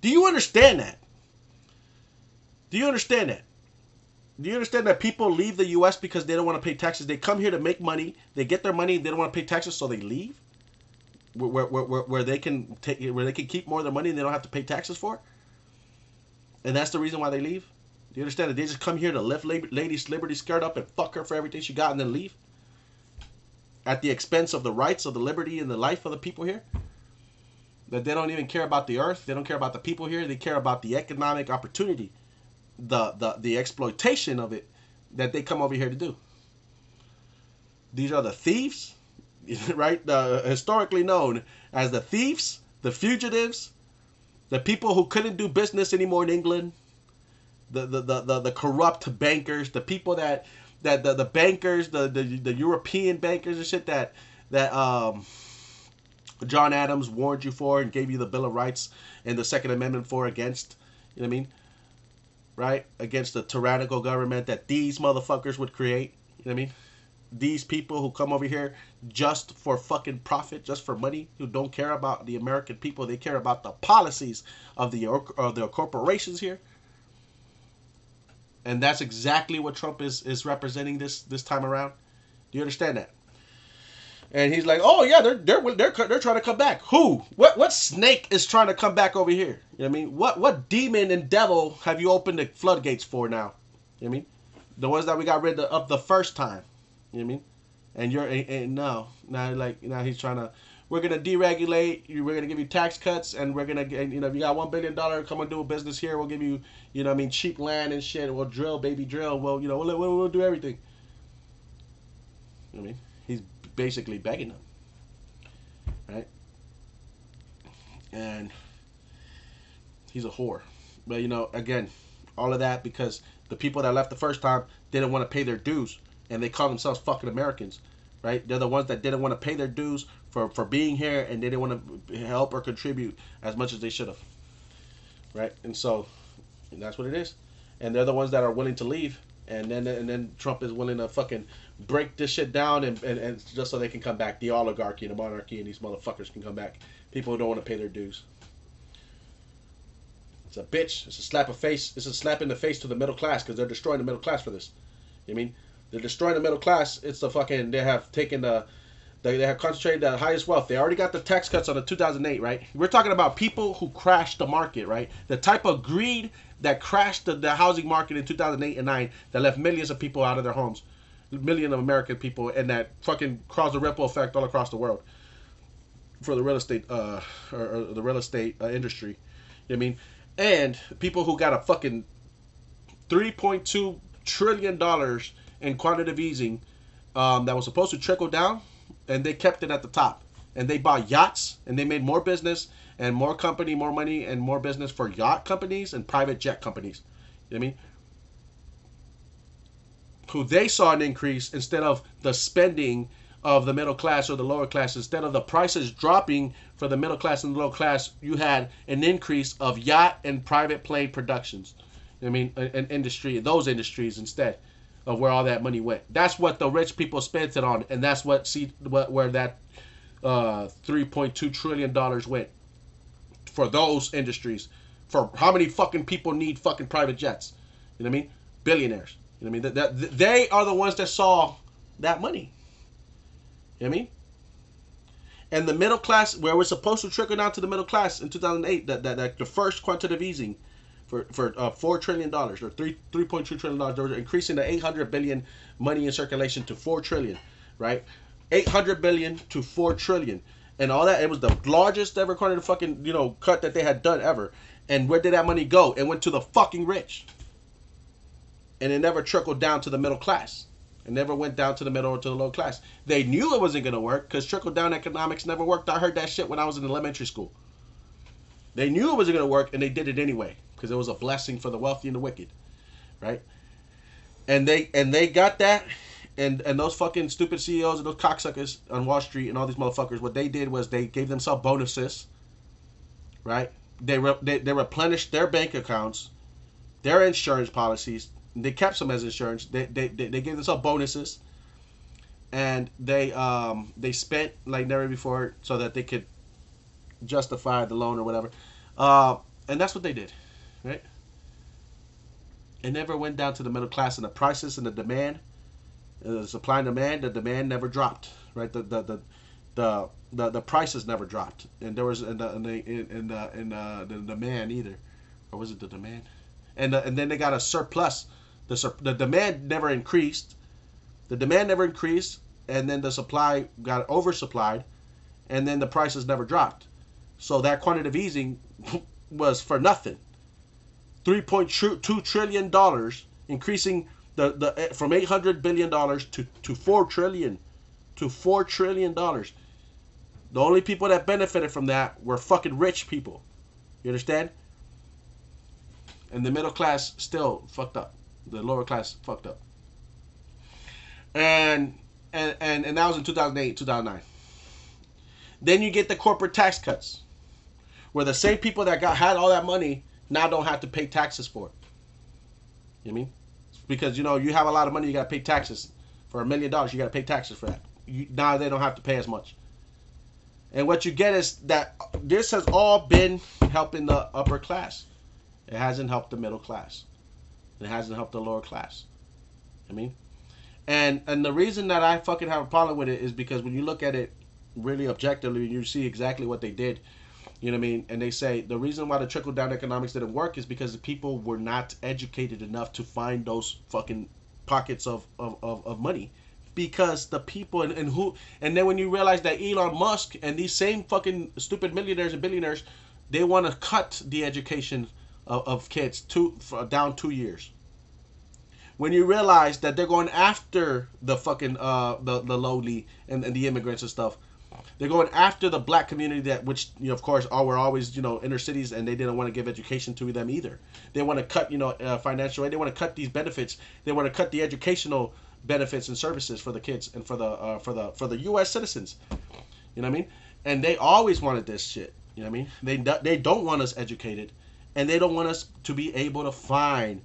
Do you understand that? Do you understand that? Do you understand that people leave the U.S. because they don't want to pay taxes? They come here to make money. They get their money. They don't want to pay taxes, so they leave. where they can take, where they can keep more of their money and they don't have to pay taxes for it, and that's the reason why they leave. Do you understand that they just come here to lift ladies' liberty skirt up and fuck her for everything she got and then leave at the expense of the rights of the liberty and the life of the people here? That they don't even care about the earth, they don't care about the people here, they care about the economic opportunity, the exploitation of it that they come over here to do. These are the thieves, right? Historically known as the thieves, the fugitives, the people who couldn't do business anymore in England, the corrupt bankers, the people that the bankers, the European bankers and shit that John Adams warned you for and gave you the Bill of Rights and the Second Amendment for against, you know what I mean? Right? Against the tyrannical government that these motherfuckers would create, you know what I mean? These people who come over here just for fucking profit, just for money, who don't care about the American people, they care about the policies of the corporations here. And that's exactly what Trump is representing this time around. Do you understand that? And he's like, oh yeah, they're trying to come back. Who? What snake is trying to come back over here? You know what I mean? What demon and devil have you opened the floodgates for now? You know what I mean? The ones that we got rid of the first time. You know what I mean? And now he's trying to. We're gonna deregulate. We're gonna give you tax cuts, and we're gonna get, if you got $1 billion, come and do a business here. We'll give you, cheap land and shit. We'll drill, baby, drill. We'll do everything. You know what I mean? He's basically begging them, right? And he's a whore. But again, all of that because the people that left the first time didn't want to pay their dues, and they call themselves fucking Americans, right? They're the ones that didn't want to pay their dues for being here, and they didn't want to help or contribute as much as they should have, right? And so that's what it is. And they're the ones that are willing to leave, and then Trump is willing to fucking break this shit down and just so they can come back. The oligarchy and the monarchy and these motherfuckers can come back. People who don't want to pay their dues. It's a bitch. It's a slap of face. It's a slap in the face to the middle class because they're destroying the middle class for this. You know what I mean? They're destroying the middle class. It's the fucking, they have taken they have concentrated the highest wealth. They already got the tax cuts on the 2008, right? We're talking about people who crashed the market, right? The type of greed that crashed the housing market in 2008 and 9 that left millions of people out of their homes. Millions of American people, and that fucking caused a ripple effect all across the world for the real estate or the real estate industry. You know what I mean? And people who got a fucking $3.2 trillion in quantitative easing that was supposed to trickle down, and they kept it at the top. And they bought yachts, and they made more business and more money and more business for yacht companies and private jet companies. You know what I mean? Who they saw an increase instead of the spending of the middle class or the lower class. Instead of the prices dropping for the middle class and the lower class, you had an increase of yacht and private plane productions. I mean, an industry, those industries instead of where all that money went. That's what the rich people spent it on, and that's where that $3.2 trillion went for those industries. For how many fucking people need fucking private jets? You know what I mean? Billionaires. You know what I mean? They are the ones that saw that money. You know what I mean? And the middle class, where we're supposed to trickle down to the middle class in 2008, that the first quantitative easing for $4 trillion or $3.2 trillion, they were increasing the 800 billion money in circulation to 4 trillion, right? 800 billion to 4 trillion, and all that. It was the largest ever quantitative fucking cut that they had done ever. And where did that money go? It went to the fucking rich. And it never trickled down to the middle class. It never went down to the middle or to the low class. They knew it wasn't going to work because trickle-down economics never worked. I heard that shit when I was in elementary school. They knew it wasn't going to work, and they did it anyway because it was a blessing for the wealthy and the wicked, right? And they got that, and those fucking stupid CEOs and those cocksuckers on Wall Street and all these motherfuckers, what they did was they gave themselves bonuses, right? They replenished their bank accounts, their insurance policies. They kept some as insurance. They gave themselves bonuses, and they spent like never before so that they could justify the loan or whatever. And that's what they did, right? It never went down to the middle class, and the prices and the demand, the supply and demand, the demand never dropped, right? The the prices never dropped, and there was the demand either, or was it the demand? And then they got a surplus. The demand never increased. The demand never increased, and then the supply got oversupplied, and then the prices never dropped. So that quantitative easing was for nothing. $3.2 trillion, increasing the from $800 billion to $4 trillion. The only people that benefited from that were fucking rich people. You understand? And the middle class still fucked up. The lower class fucked up. And that was in 2008, 2009. Then you get the corporate tax cuts, where the same people that had all that money now don't have to pay taxes for it. You know what I mean? Because you have a lot of money, you got to pay taxes. For $1 million, you got to pay taxes for that. Now they don't have to pay as much. And what you get is that this has all been helping the upper class. It hasn't helped the middle class. It hasn't helped the lower class. I mean, and the reason that I fucking have a problem with it is because when you look at it really objectively, you see exactly what they did. You know what I mean? And they say the reason why the trickle down economics didn't work is because the people were not educated enough to find those fucking pockets of money. Because the people and then when you realize that Elon Musk and these same fucking stupid millionaires and billionaires, they want to cut the education of kids down 2 years. When you realize that they're going after the fucking the lowly and the immigrants and stuff, they're going after the black community which of course were always inner cities, and they didn't want to give education to them either. They want to cut financial aid. They want to cut these benefits. They want to cut the educational benefits and services for the kids and for the U.S. citizens. You know what I mean? And they always wanted this shit. You know what I mean? They don't want us educated, and they don't want us to be able to find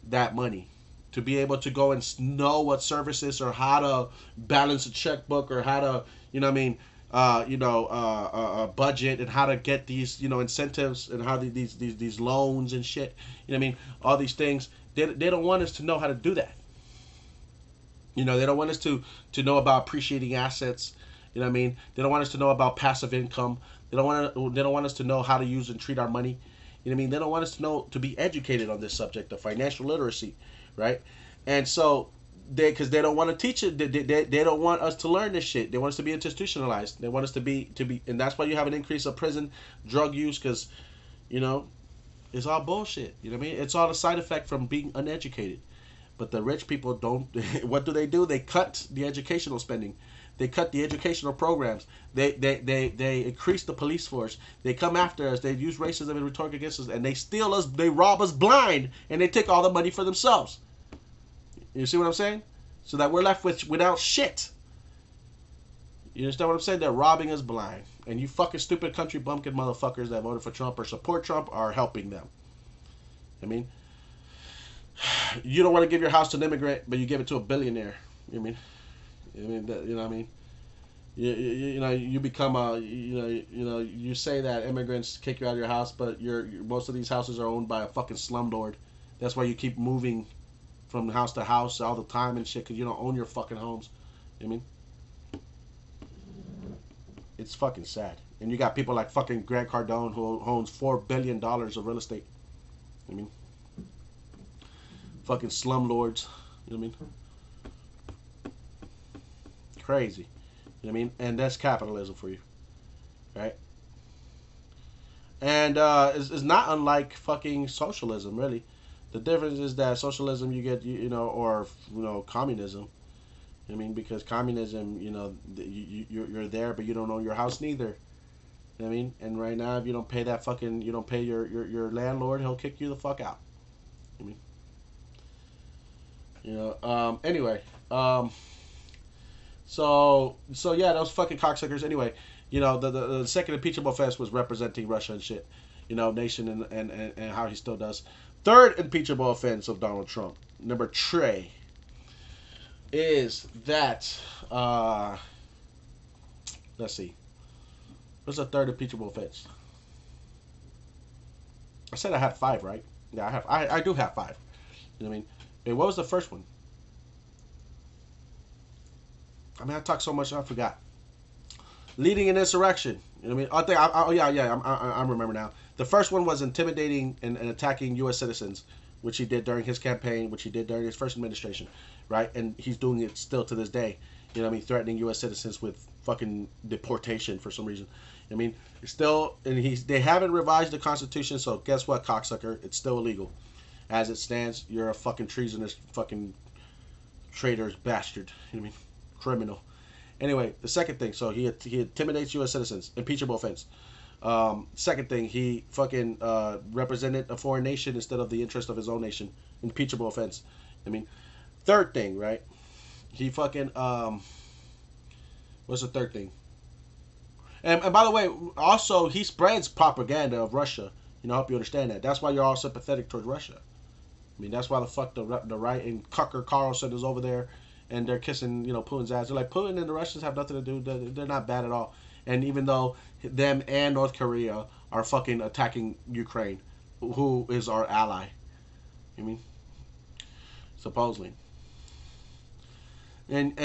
that money, to be able to go and know what services or how to balance a checkbook or how to budget and how to get these incentives and how these loans and shit. You know what I mean? All these things. They don't want us to know how to do that. They don't want us to know about appreciating assets. You know what I mean? They don't want us to know about passive income. They don't want us to know how to use and treat our money. You know what I mean? They don't want us to be educated on this subject of financial literacy, right? And so because they don't want to teach it. They don't want us to learn this shit. They want us to be institutionalized. They want us to be, and that's why you have an increase of prison, drug use, because, it's all bullshit. You know what I mean? It's all a side effect from being uneducated. But the rich people don't. What do? They cut the educational spending. They cut the educational programs. They increase the police force. They come after us. They use racism and rhetoric against us, and they steal us. They rob us blind, and they take all the money for themselves. You see what I'm saying? So that we're left without shit. You understand what I'm saying? They're robbing us blind, and you fucking stupid country bumpkin motherfuckers that voted for Trump or support Trump are helping them. I mean, you don't want to give your house to an immigrant, but you give it to a billionaire. You know what I mean? You become you say that immigrants kick you out of your house, but most of these houses are owned by a fucking slumlord. That's why you keep moving from house to house all the time and shit, because you don't own your fucking homes. You know what I mean? It's fucking sad. And you got people like fucking Grant Cardone who owns $4 billion of real estate. You know what I mean? Fucking slumlords. You know what I mean? Crazy. You know what I mean? And that's capitalism for you. Right? And it's not unlike fucking socialism, really. The difference is that socialism you get, or communism. I mean, because communism, you're there, but you don't own your house neither. You know what I mean? And right now, if you don't pay you don't pay your landlord, he'll kick you the fuck out. You know what I mean? Anyway, so yeah, those fucking cocksuckers. Anyway, the second impeachable offense was representing Russia and shit. Nation and how he still does. Third impeachable offense of Donald Trump, number 3, is that let's see, what's the third impeachable offense? I said I had 5, right? Yeah, I do have 5. You know what I mean? Hey, what was the first one? I mean, I talked so much I forgot. leading an insurrection. You know what I mean? I think. Oh yeah, yeah. I remember now. The first one was intimidating and attacking U.S. citizens, which he did during his campaign, which he did during his first administration, right? And he's doing it still to this day. You know what I mean? Threatening U.S. citizens with fucking deportation for some reason. I mean, it's still, and they haven't revised the Constitution, so guess what, cocksucker? It's still illegal. As it stands, you're a fucking treasonous fucking traitor's bastard. You know what I mean? Criminal. Anyway, the second thing, so he intimidates U.S. citizens, impeachable offense. Second thing, he fucking represented a foreign nation instead of the interest of his own nation, impeachable offense. I mean, third thing, right? He fucking what's the third thing? And by the way, also he spreads propaganda of Russia. You know, I hope you understand that. That's why you're all sympathetic towards Russia. I mean, that's why the fuck the right and Tucker Carlson is over there, and they're kissing, you know, Putin's ass. They're like, Putin and the Russians have nothing to do. They're not bad at all. And even though them and North Korea are fucking attacking Ukraine, who is our ally, you mean, supposedly. And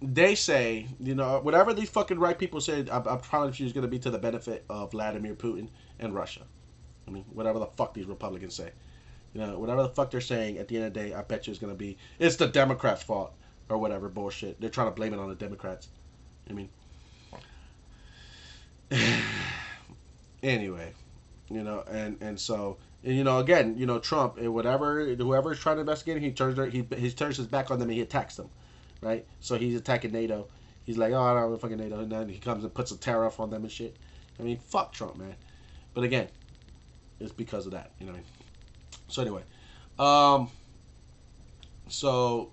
they say, you know, whatever these fucking right people say, I promise you is going to be to the benefit of Vladimir Putin and Russia. I mean, whatever the fuck these Republicans say. You know, whatever the fuck they're saying, at the end of the day, I bet you it's going to be, it's the Democrats' fault or whatever bullshit. They're trying to blame it on the Democrats. I mean, anyway, you know, and so, and, you know, again, you know, Trump, whoever is trying to investigate him, he turns his back on them and he attacks them, right? So he's attacking NATO. He's like, oh, I don't know fucking NATO, and then he comes and puts a tariff on them and shit. I mean, fuck Trump, man. But again, it's because of that, you know what I mean? So anyway, so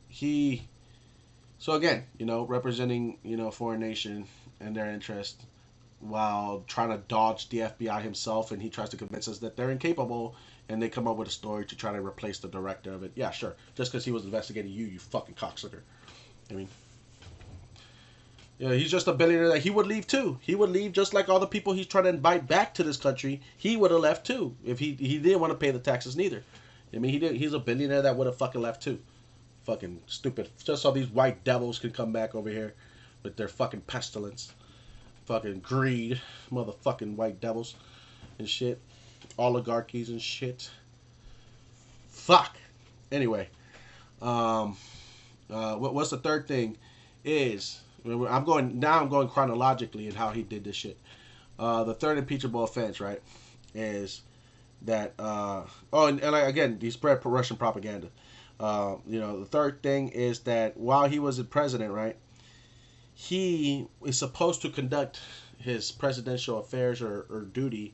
again, you know, representing, you know, a foreign nation and their interest while trying to dodge the FBI himself, and he tries to convince us that they're incapable, and they come up with a story to try to replace the director of it. Yeah, sure, just because he was investigating you fucking cocksucker. I mean, yeah, he's just a billionaire that he would leave too. He would leave just like all the people he's trying to invite back to this country. He would have left too if he didn't want to pay the taxes neither. I mean, he's a billionaire that would have fucking left too. Fucking stupid. Just so these white devils can come back over here with their fucking pestilence, fucking greed, motherfucking white devils and shit, oligarchies and shit. Fuck. Anyway, what's the third thing is. I'm going chronologically in how he did this shit. The third impeachable offense, right, is that and like, again, he spread Russian propaganda. You know, the third thing is that while he was a president, right, he is supposed to conduct his presidential affairs or duty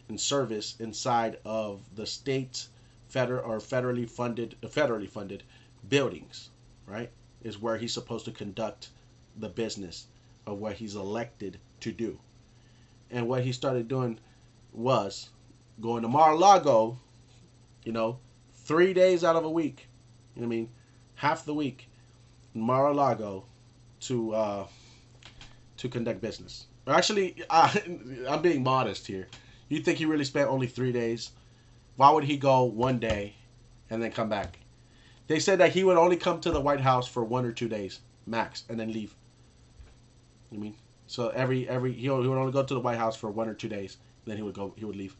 and service inside of the state, federally funded buildings, right, is where he's supposed to conduct the business of what he's elected to do. And what he started doing was going to Mar-a-Lago, you know, 3 days out of a week, you know what I mean, half the week in Mar-a-Lago to conduct business. Actually, I'm being modest here. You think he really spent only 3 days? Why would he go 1 day and then come back? They said that he would only come to the White House for 1 or 2 days max and then leave. You mean, so he would only go to the White House for 1 or 2 days, then he would leave.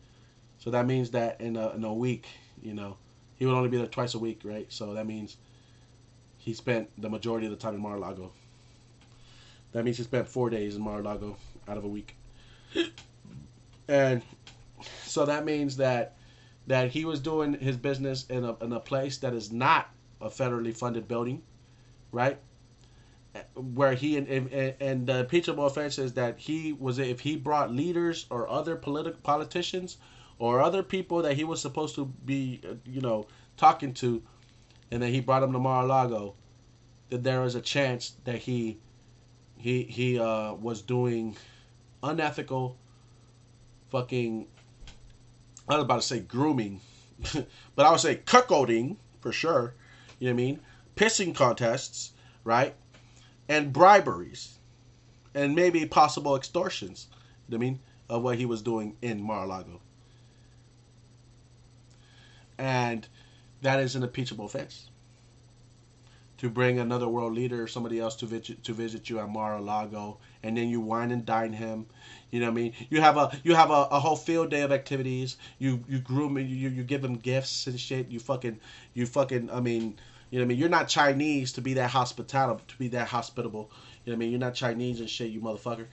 So that means that in a week, you know, he would only be there twice a week, right? So that means he spent the majority of the time in Mar-a-Lago. That means he spent 4 days in Mar-a-Lago out of a week, and so that means that he was doing his business in a place that is not a federally funded building, right? Where he and the impeachable offense is that if he brought leaders or other politicians or other people that he was supposed to be, you know, talking to, and then he brought them to Mar-a-Lago, that there is a chance that he was doing unethical fucking, I was about to say grooming, but I would say cuckolding for sure. You know what I mean? Pissing contests, right? And briberies, and maybe possible extortions, you know what I mean, of what he was doing in Mar-a-Lago. And that is an impeachable offense. to bring another world leader or somebody else to visit you at Mar-a-Lago, and then you wine and dine him. You know what I mean? You have a whole field day of activities. You groom him. You give him gifts and shit. You fucking. I mean, you know what I mean? You're not Chinese to be that hospitable. You know what I mean? You're not Chinese and shit, you motherfucker.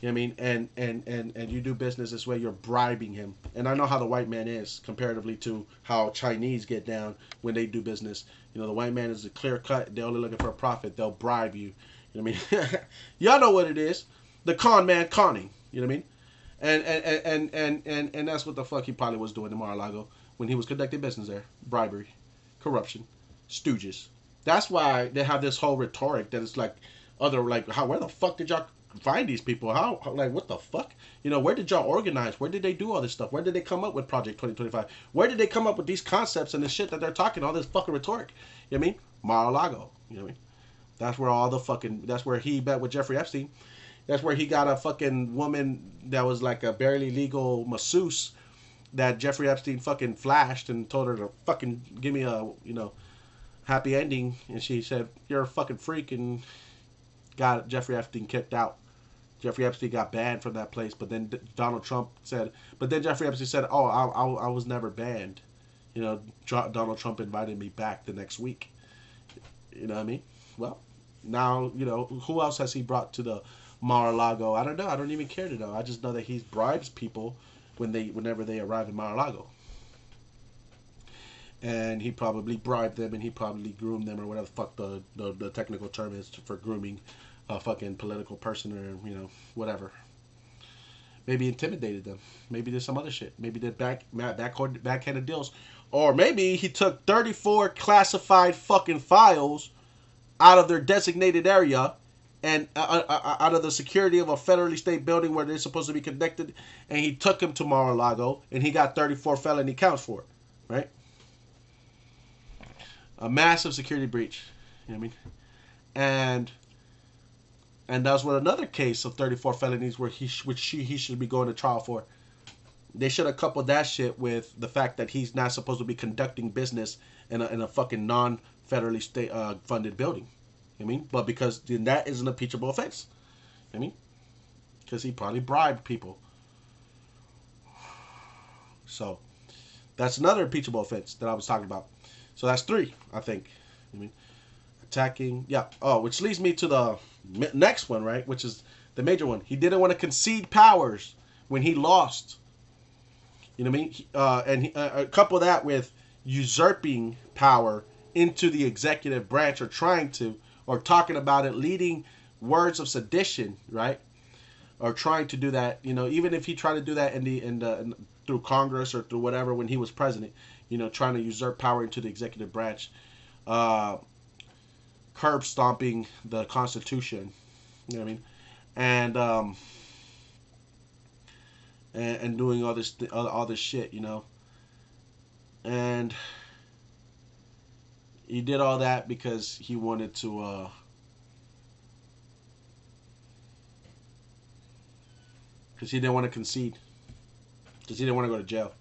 You know what I mean? And you do business this way, you're bribing him. And I know how the white man is comparatively to how Chinese get down when they do business. You know, the white man is a clear cut. They're only looking for a profit. They'll bribe you. You know what I mean? Y'all know what it is. The con man conning. You know what I mean? And that's what the fuck he probably was doing in Mar-a-Lago when he was conducting business there. Bribery, corruption, stooges. That's why they have this whole rhetoric that it's like where the fuck did y'all find these people? How like what the fuck? You know, where did y'all organize? Where did they do all this stuff? Where did they come up with Project 2025? Where did they come up with these concepts and the shit that they're talking, all this fucking rhetoric? You know what I mean? Mar-a-Lago. You know what I mean? That's where he met with Jeffrey Epstein. That's where he got a fucking woman that was like a barely legal masseuse that Jeffrey Epstein fucking flashed and told her to fucking give me a, happy ending. And she said, "You're a fucking freak," and got Jeffrey Epstein kicked out. Jeffrey Epstein got banned from that place, but then Jeffrey Epstein said, "Oh, I was never banned. Donald Trump invited me back the next week." You know what I mean? Well, now, who else has he brought to the Mar-a-Lago? I don't know. I don't even care to know. I just know that he bribes people whenever they arrive in Mar-a-Lago. And he probably bribed them, and he probably groomed them, or whatever the fuck the technical term is for grooming a fucking political person, or whatever. Maybe intimidated them. Maybe there's some other shit. Maybe did backhanded deals, or maybe he took 34 classified fucking files out of their designated area and out of the security of a federally state building where they're supposed to be conducted, and he took him to Mar-a-Lago, and he got 34 felony counts for it, right? A massive security breach, you know what I mean? And that was what another case of 34 felonies where he should be going to trial for. They should have coupled that shit with the fact that he's not supposed to be conducting business in a fucking non-federally state funded building. You know what I mean? But because then that is an impeachable offense. You know what I mean? Because he probably bribed people. So that's another impeachable offense that I was talking about. So that's 3, I think. I mean, attacking. Yeah. Oh, which leads me to the next one, right? Which is the major one. He didn't want to concede powers when he lost. You know what I mean? And couple that with usurping power into the executive branch, or trying to, or talking about it, leading words of sedition, right? Or trying to do that. Even if he tried to do that through Congress or through whatever when he was president. Trying to usurp power into the executive branch, curb stomping the Constitution, you know what I mean, and doing all this shit, and he did all that because he wanted to, because he didn't want to concede, because he didn't want to go to jail.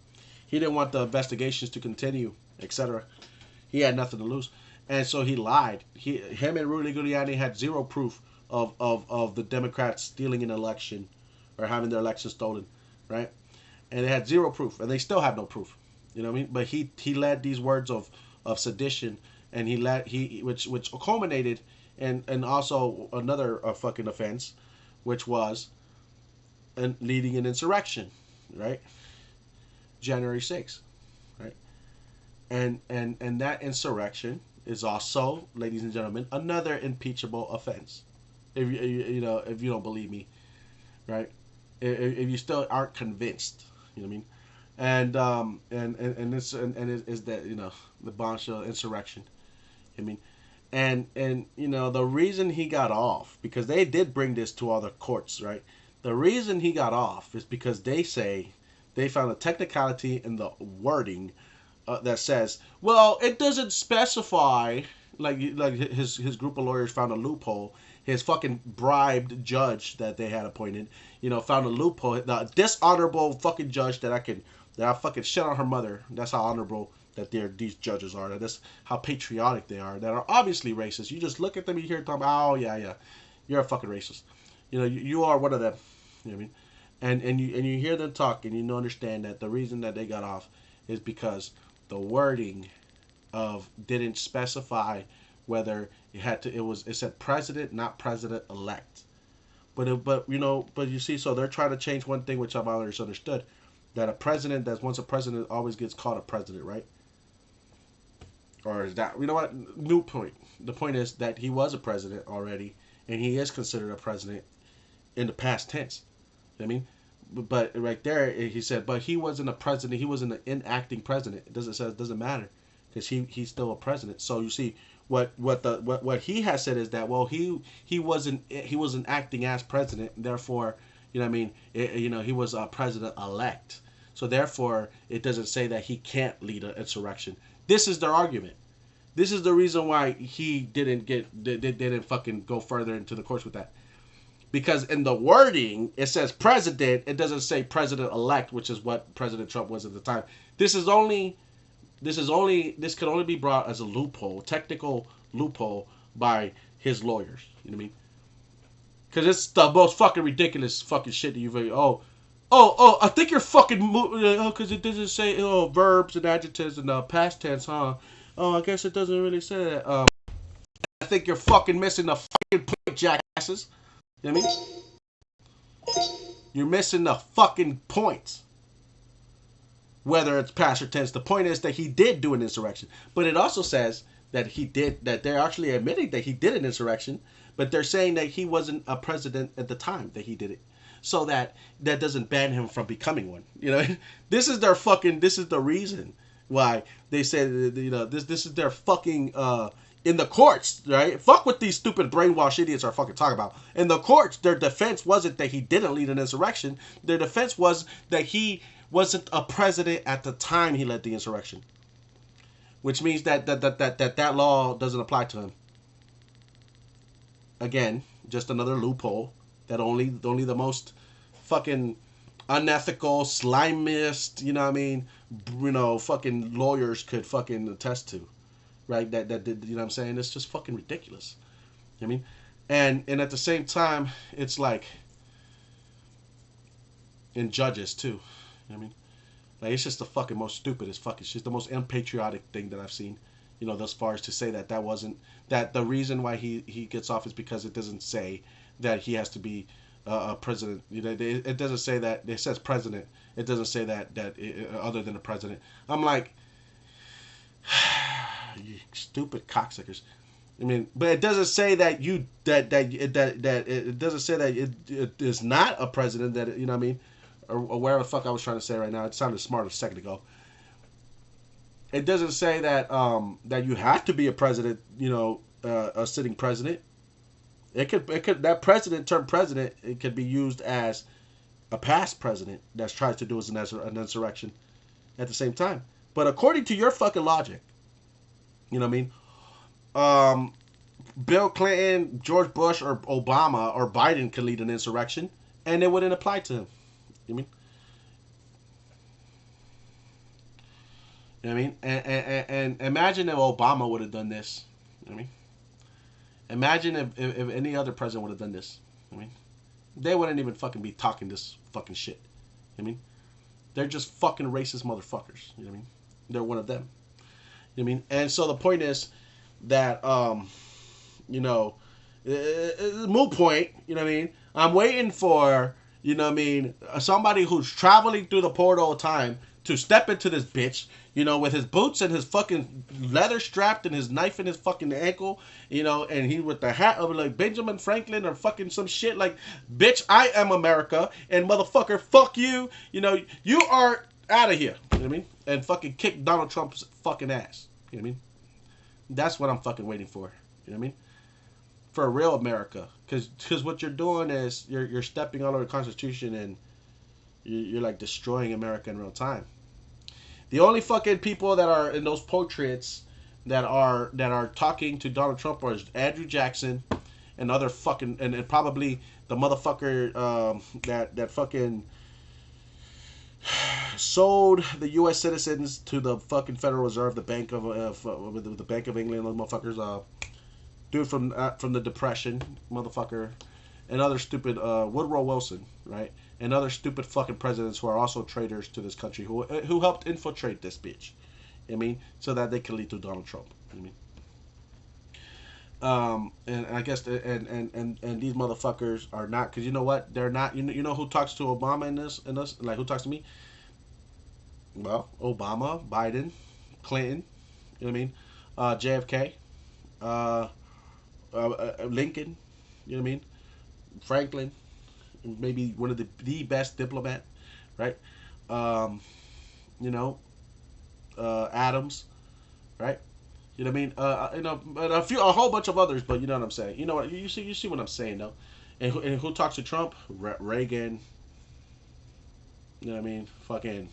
He didn't want the investigations to continue, etc. He had nothing to lose. And so he lied. Him and Rudy Giuliani had zero proof of the Democrats stealing an election or having their election stolen, right? And they had zero proof, and they still have no proof. You know what I mean? But he led these words of sedition, and which culminated in also another fucking offense, which was leading an insurrection, right? January 6th, right? And that insurrection is also, ladies and gentlemen, another impeachable offense. If you don't believe me, right? If you still aren't convinced, you know what I mean? And it is that the bombshell insurrection. I mean, and the reason he got off, because they did bring this to all the courts, right? The reason he got off is because they say they found a technicality in the wording that says, well, it doesn't specify, like his group of lawyers found a loophole. His fucking bribed judge that they had appointed, found a loophole. The dishonorable fucking judge that I fucking shit on her mother. That's how honorable that these judges are. That's how patriotic they are. That are obviously racist. You just look at them, you hear them, oh yeah, you're a fucking racist. You are one of them. You know what I mean? And you hear them talk, and you understand that the reason that they got off is because the wording of didn't specify whether it said president, not president elect. But you see, so they're trying to change one thing which I've always understood, that a president that's once a president always gets called a president, right? Or is that, you know what? New point. The point is that he was a president already, and he is considered a president in the past tense. You know what I mean? But right there, he said, but he wasn't a president. He wasn't an enacting president. It doesn't matter, because he's still a president. So you see, what he has said is that, well, he wasn't acting as president, therefore, you know what I mean, he was a president elect. So therefore, it doesn't say that he can't lead an insurrection. This is their argument. This is the reason why he didn't fucking go further into the course with that. Because in the wording, it says president, it doesn't say president elect, which is what President Trump was at the time. This could only be brought as a loophole, technical loophole, by his lawyers. You know what I mean? Because it's the most fucking ridiculous fucking shit that you've ever. I think you're fucking because it doesn't say verbs and adjectives in the past tense, huh? Oh, I guess it doesn't really say that. I think you're fucking missing the fucking point, jackasses. You know what I mean? You're missing the fucking points. Whether it's past or tense, the point is that he did do an insurrection. But it also says that they're actually admitting that he did an insurrection, but they're saying that he wasn't a president at the time that he did it. So that doesn't ban him from becoming one. You know, this is the reason why they said, this is their fucking, in the courts, right? Fuck what these stupid brainwashed idiots are fucking talking about. In the courts, their defense wasn't that he didn't lead an insurrection. Their defense was that he wasn't a president at the time he led the insurrection. Which means that law doesn't apply to him. Again, just another loophole that only the most fucking unethical, slimiest, you know what I mean, fucking lawyers could fucking attest to. Right? That you know what I'm saying? It's just fucking ridiculous. You know what I mean? And at the same time, it's like in judges too. You know what I mean? Like, it's just the fucking most stupidest fucking shit. It's the most unpatriotic thing that I've seen, thus far, as to say that wasn't, that the reason why he gets off is because it doesn't say that he has to be a president. It doesn't say that. It says president. It doesn't say that other than a president. I'm like, you stupid cocksuckers. I mean, but it doesn't say that it doesn't say that it is not a president, that you know what I mean, or whatever the fuck I was trying to say right now. It sounded smart a second ago. It doesn't say that that you have to be a president, a sitting president. It could that term president, it could be used as a past president that tries to do an insurrection at the same time. But according to your fucking logic, you know what I mean? Bill Clinton, George Bush, or Obama, or Biden could lead an insurrection, and it wouldn't apply to him. You know what I mean? And imagine if Obama would have done this. You know what I mean? Imagine if any other president would have done this. You know what I mean? They wouldn't even fucking be talking this fucking shit. You know what I mean? They're just fucking racist motherfuckers. You know what I mean? They're one of them. You know what I mean? And so the point is that, moot point, you know what I mean? I'm waiting for, you know what I mean, somebody who's traveling through the portal of time to step into this bitch, with his boots and his fucking leather strapped and his knife in his fucking ankle, and he with the hat of like Benjamin Franklin or fucking some shit like, bitch, I am America, and motherfucker, fuck you, you are out of here, you know what I mean? And fucking kick Donald Trump's fucking ass, you know what I mean? That's what I'm fucking waiting for, you know what I mean? For a real America, because what you're doing is you're stepping all over the Constitution, and you're like destroying America in real time. The only fucking people that are in those portraits that are talking to Donald Trump are Andrew Jackson and other fucking and probably the motherfucker that fucking sold the U.S. citizens to the fucking Federal Reserve, the Bank of the Bank of England, those motherfuckers. Dude from the Depression, motherfucker, and other stupid Woodrow Wilson, right, and other stupid fucking presidents who are also traitors to this country, who helped infiltrate this bitch. I mean, so that they can lead to Donald Trump. I mean. And I guess and these motherfuckers are not, because you know what, they're not. You know who talks to Obama in this, like who talks to me? Well, Obama, Biden, Clinton, you know what I mean, JFK, Lincoln, you know what I mean, Franklin, maybe one of the best diplomat, right? You know, Adams, right? You know what I mean? And a whole bunch of others, but you know what I'm saying. You know what? You see what I'm saying, though. And who talks to Trump? Reagan. You know what I mean? Fucking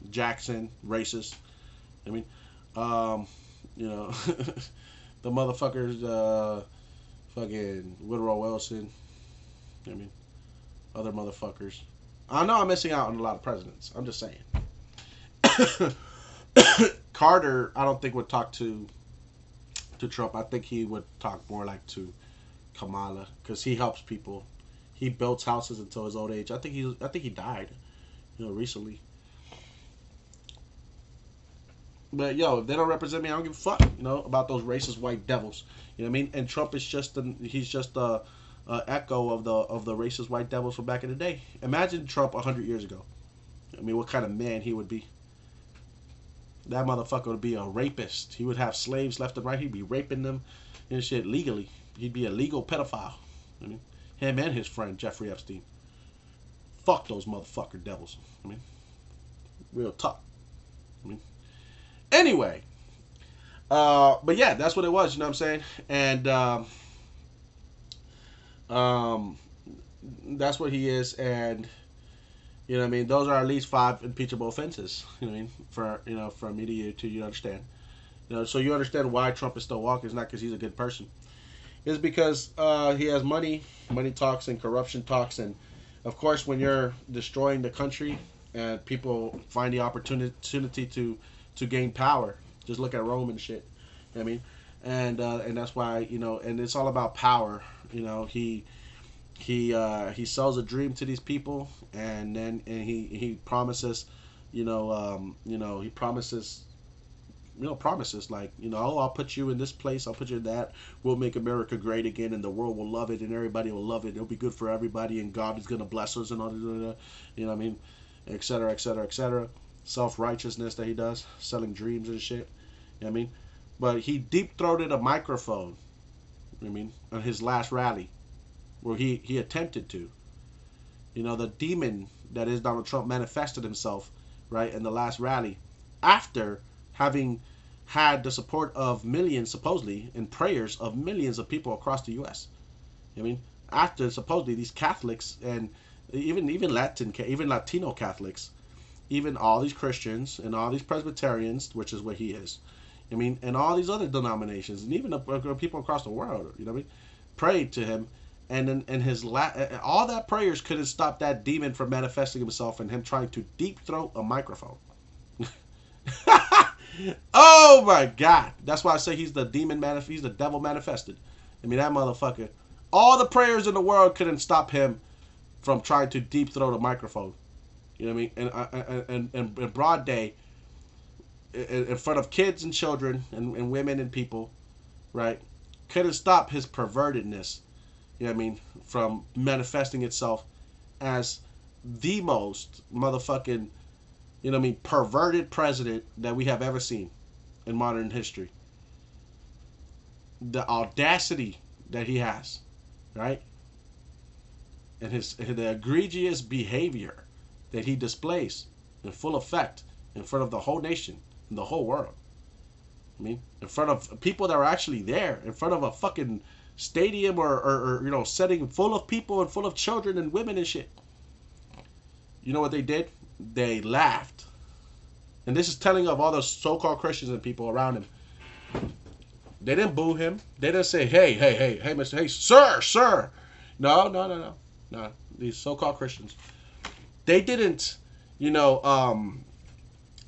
Jackson, racist. I mean, you know, the motherfuckers, fucking Woodrow Wilson. You know what I mean, other motherfuckers. I know I'm missing out on a lot of presidents. I'm just saying. Carter, I don't think would talk to Trump. I think he would talk more like to Kamala, because he helps people. He builds houses until his old age. I think he died, you know, recently. But yo, if they don't represent me, I don't give a fuck, you know, about those racist white devils. You know what I mean? And Trump is just he's just a echo of the racist white devils from back in the day. Imagine Trump 100 years ago. I mean, what kind of man he would be? That motherfucker would be a rapist. He would have slaves left and right. He'd be raping them and shit legally. He'd be a legal pedophile. I mean, him and his friend Jeffrey Epstein. Fuck those motherfucker devils. I mean, real talk. I mean, anyway. But yeah, that's what it was. You know what I'm saying? And that's what he is. And you know what I mean? Those are at least 5 impeachable offenses. You know what I mean? For me to you understand. You know, so you understand why Trump is still walking. It's not because he's a good person. It's because he has money talks and corruption talks, and of course, when you're destroying the country and people find the opportunity to gain power, just look at Rome and shit. You know what I mean? And that's why, you know, and it's all about power. You know, he sells a dream to these people, and then he promises, he promises, like, you know, oh, I'll put you in this place, I'll put you in that, we'll make America great again, and the world will love it, and everybody will love it, it'll be good for everybody, and God is gonna bless us, and all that, you know what I mean, etc., etc., etc. Self-righteousness that he does, selling dreams and shit, you know what I mean. But he deep-throated a microphone, you know what I mean, on his last rally, where he attempted to. You know, the demon that is Donald Trump manifested himself, right, in the last rally, after having had the support of millions, supposedly, and prayers of millions of people across the U.S. I mean, after supposedly these Catholics and even Latino Catholics, even all these Christians and all these Presbyterians, which is what he is, I mean, and all these other denominations, and even people across the world, you know what I mean, prayed to him. And then all that prayers couldn't stop that demon from manifesting himself and him trying to deep throat a microphone. Oh my God! That's why I say he's the demon he's the devil manifested. I mean, that motherfucker. All the prayers in the world couldn't stop him from trying to deep throat a microphone. You know what I mean? And in broad day, in front of kids and children and women and people, right? Couldn't stop his pervertedness. You know what I mean? From manifesting itself as the most motherfucking, you know what I mean, perverted president that we have ever seen in modern history. The audacity that he has, right? And the egregious behavior that he displays in full effect in front of the whole nation and the whole world. I mean, in front of people that are actually there, in front of a fucking stadium or you know, setting full of people and full of children and women and shit. You know what they did? They laughed. And this is telling of all those so-called Christians and people around him. They didn't boo him. They didn't say, hey, Mr. Hey, sir. No. These so-called Christians. They didn't, you know,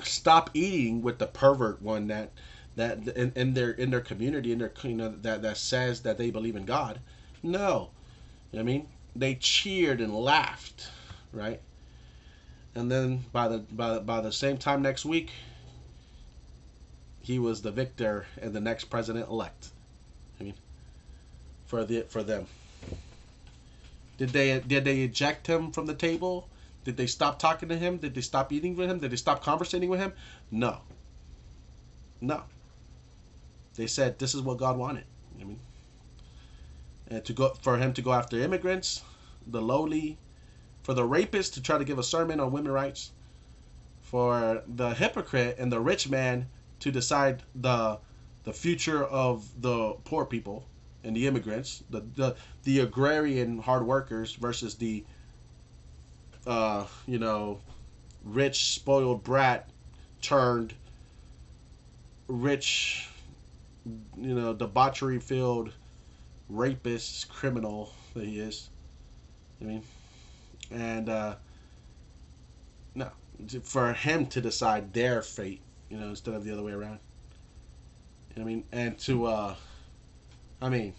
Stop eating with the pervert one that in their community, in their, that says that they believe in God. No, I mean, they cheered and laughed, right? And then by the same time next week, he was the victor and the next president elect. I mean, for them, did they eject him from the table? Did they stop talking to him? Did they stop eating with him? Did they stop conversating with him? No, no. They said this is what God wanted. I mean, and for him to go after immigrants, the lowly, for the rapist to try to give a sermon on women's rights, for the hypocrite and the rich man to decide the future of the poor people and the immigrants, the agrarian hard workers versus the you know, rich spoiled brat turned rich, debauchery filled rapist criminal that he is. I mean, and no, for him to decide their fate, instead of the other way around. I mean, and to I mean,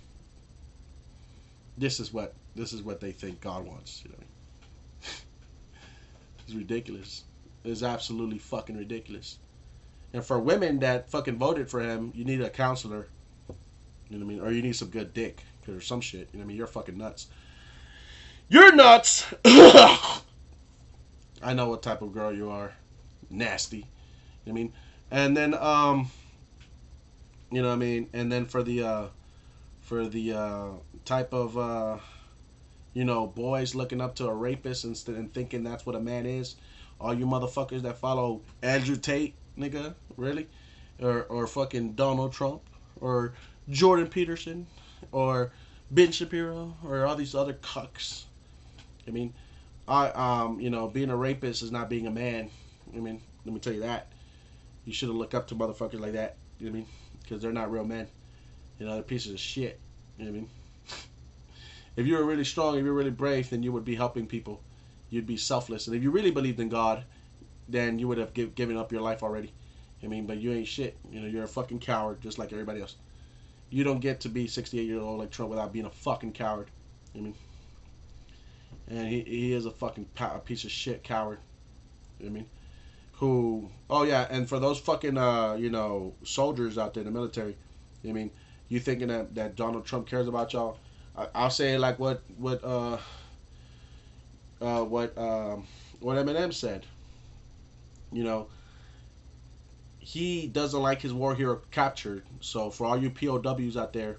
this is what they think God wants. It's ridiculous. It's absolutely fucking ridiculous. And for women that fucking voted for him, you need a counselor. You know what I mean? Or you need some good dick or some shit. You know what I mean? You're fucking nuts. You're nuts. I know what type of girl you are. Nasty. You know what I mean? And then you know what I mean? And then for the type of boys looking up to a rapist and thinking that's what a man is. All you motherfuckers that follow Andrew Tate, nigga, really? Or fucking Donald Trump, or Jordan Peterson, or Ben Shapiro, or all these other cucks. I mean, being a rapist is not being a man. I mean, let me tell you that. You should have looked up to motherfuckers like that. You know what I mean? Because they're not real men. They're pieces of shit. You know what I mean? If you were really strong, if you were really brave, then you would be helping people. You'd be selfless. And if you really believed in God, then you would have given up your life already. I mean, but you ain't shit. You're a fucking coward just like everybody else. You don't get to be 68 years old like Trump without being a fucking coward. I mean, and he is a fucking piece of shit coward. I mean, oh yeah, and for those fucking, soldiers out there in the military, I mean, you thinking that Donald Trump cares about y'all? I'll say like what Eminem said. He doesn't like his war hero captured. So for all you POWs out there,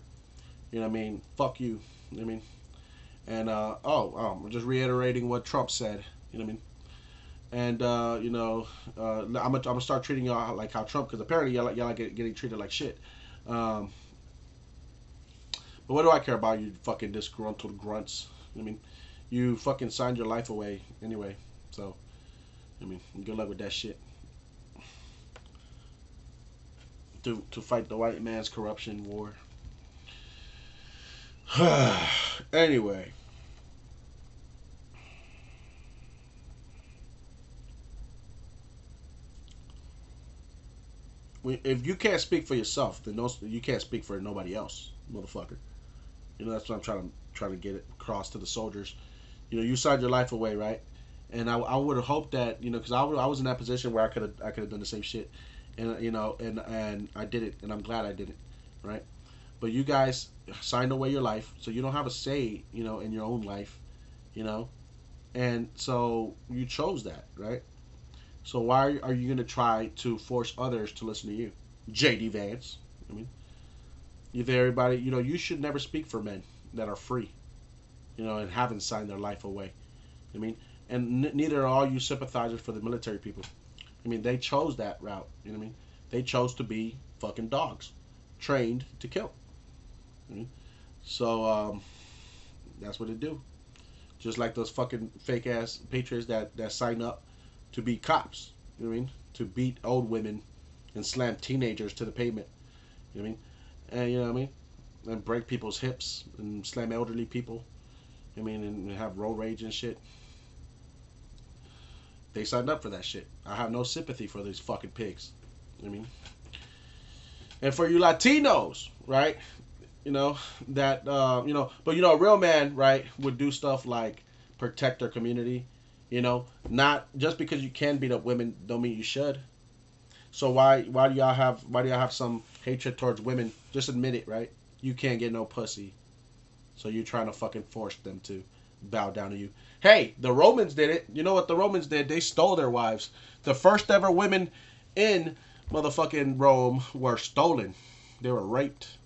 fuck you. You know what I mean? And I'm just reiterating what Trump said. You know what I mean? And I'm gonna start treating y'all like how Trump, because apparently y'all are getting treated like shit. But what do I care about you fucking disgruntled grunts? I mean, you fucking signed your life away anyway. So, good luck with that shit. To fight the white man's corruption war. Anyway. If you can't speak for yourself, then you can't speak for nobody else, motherfucker. That's what I'm trying to get it across to the soldiers. You signed your life away, right? And I would have hoped that, because I was in that position where I could have done the same shit, and and I did it, and I'm glad I did it, right? But you guys signed away your life, so you don't have a say, in your own life, and so you chose that, right? So why are you gonna try to force others to listen to you, JD Vance? I mean, everybody, you should never speak for men that are free, and haven't signed their life away. I mean, and neither are all you sympathizers for the military people. I mean, they chose that route. You know what I mean? They chose to be fucking dogs, trained to kill. I mean, so that's what they do. Just like those fucking fake ass patriots that sign up to be cops. You know what I mean? To beat old women and slam teenagers to the pavement. You know what I mean? And you know what I mean? And break people's hips and slam elderly people. I mean, and have road rage and shit. They signed up for that shit. I have no sympathy for these fucking pigs. I mean, and for you Latinos, right? You know that but a real man, right, would do stuff like protect their community. Not just because you can beat up women don't mean you should. So why do y'all have some hatred towards women? Just admit it, right? You can't get no pussy, so you're trying to fucking force them to bow down to you. Hey, the Romans did it. You know what the Romans did? They stole their wives. The first ever women in motherfucking Rome were stolen. They were raped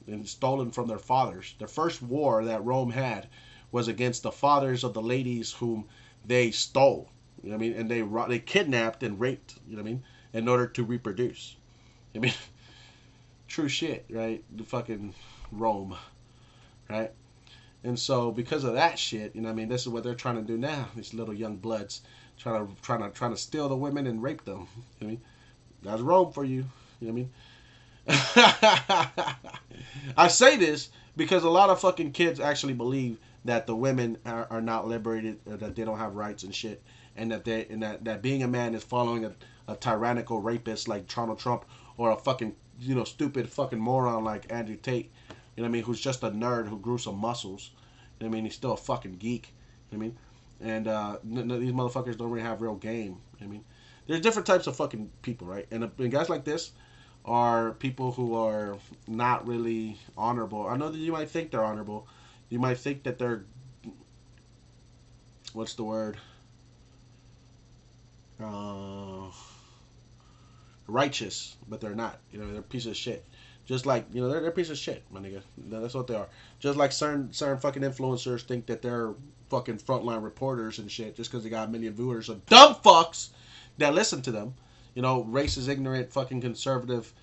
and stolen from their fathers. The first war that Rome had was against the fathers of the ladies whom they stole. You know what I mean? And they kidnapped and raped. You know what I mean? In order to reproduce. I mean, true shit, right? The fucking Rome, right? And so because of that shit, you know what I mean, this is what they're trying to do now. These little young bloods trying to steal the women and rape them. You know what I mean? That's Rome for you. You know what I mean? I say this because a lot of fucking kids actually believe that the women are not liberated, or that they don't have rights and shit, and that being a man is following a tyrannical rapist like Donald Trump, or a fucking stupid fucking moron like Andrew Tate. You know what I mean? Who's just a nerd who grew some muscles. You know what I mean? He's still a fucking geek. You know what I mean? And these motherfuckers don't really have real game. You know what I mean? There's different types of fucking people, right? And guys like this are people who are not really honorable. I know that you might think they're honorable. You might think that they're, what's the word? Righteous, but they're not. They're a piece of shit. Just like, they're a piece of shit, my nigga. That's what they are. Just like certain fucking influencers think that they're fucking frontline reporters and shit just because they got a million viewers of dumb fucks that listen to them. Racist, ignorant, fucking conservative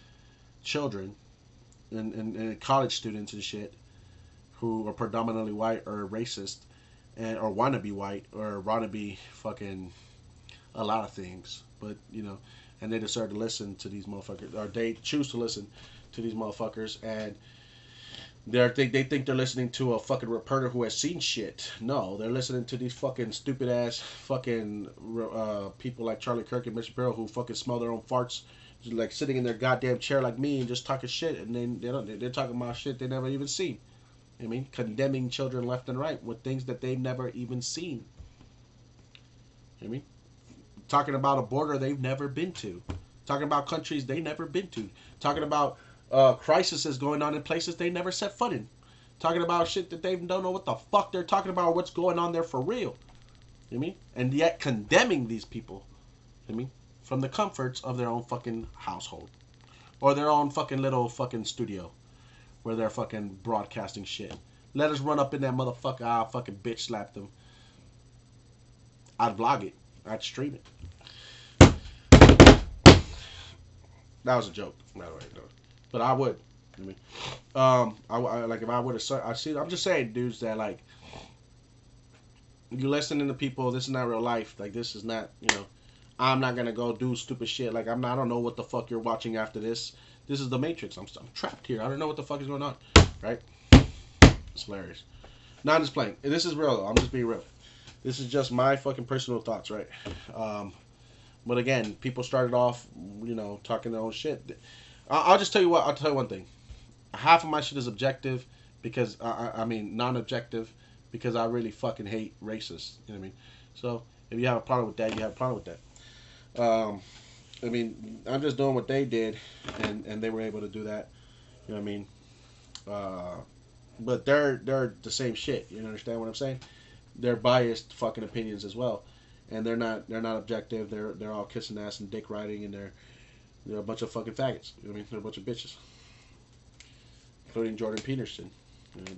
children and college students and shit who are predominantly white or racist or want to be white or want to be fucking a lot of things. But, and they deserve to listen to these motherfuckers, or they choose to listen to these motherfuckers, and they think they're listening to a fucking reporter who has seen shit. No, they're listening to these fucking stupid ass fucking people like Charlie Kirk and Mr. Barrow who fucking smell their own farts, just like sitting in their goddamn chair like me and just talking shit, and then they're talking about shit they never even seen. I mean, condemning children left and right with things that they've never even seen. I mean, talking about a border they've never been to, talking about countries they never been to, talking about crises going on in places they never set foot in, talking about shit that they don't know what the fuck they're talking about or what's going on there for real. You know what I mean? And yet condemning these people, you know what I mean, from the comforts of their own fucking household or their own fucking little fucking studio where they're fucking broadcasting shit. Let us run up in that motherfucker. I'll fucking bitch slap them. I'd vlog it. I'd stream it. That was a joke, by the way. No. But I would. I mean, I like if I would have. I see. I'm just saying, dudes, that like you listening to people. This is not real life. Like this is not. I'm not gonna go do stupid shit. Like I'm not. I don't know what the fuck you're watching after this. This is the Matrix. I'm trapped here. I don't know what the fuck is going on. Right? It's hilarious. No, I'm just playing. This is real though. I'm just being real. This is just my fucking personal thoughts, right? But again, people started off, talking their own shit. I'll just tell you what. I'll tell you one thing. Half of my shit is objective because I mean non-objective because I really fucking hate racists. You know what I mean? So if you have a problem with that, you have a problem with that. I mean, I'm just doing what they did, and they were able to do that. You know what I mean? But they're the same shit. You understand what I'm saying? They're biased fucking opinions as well, and they're not objective. They're all kissing ass and dick riding, and they're a bunch of fucking faggots. You know what I mean? They're a bunch of bitches, including Jordan Peterson.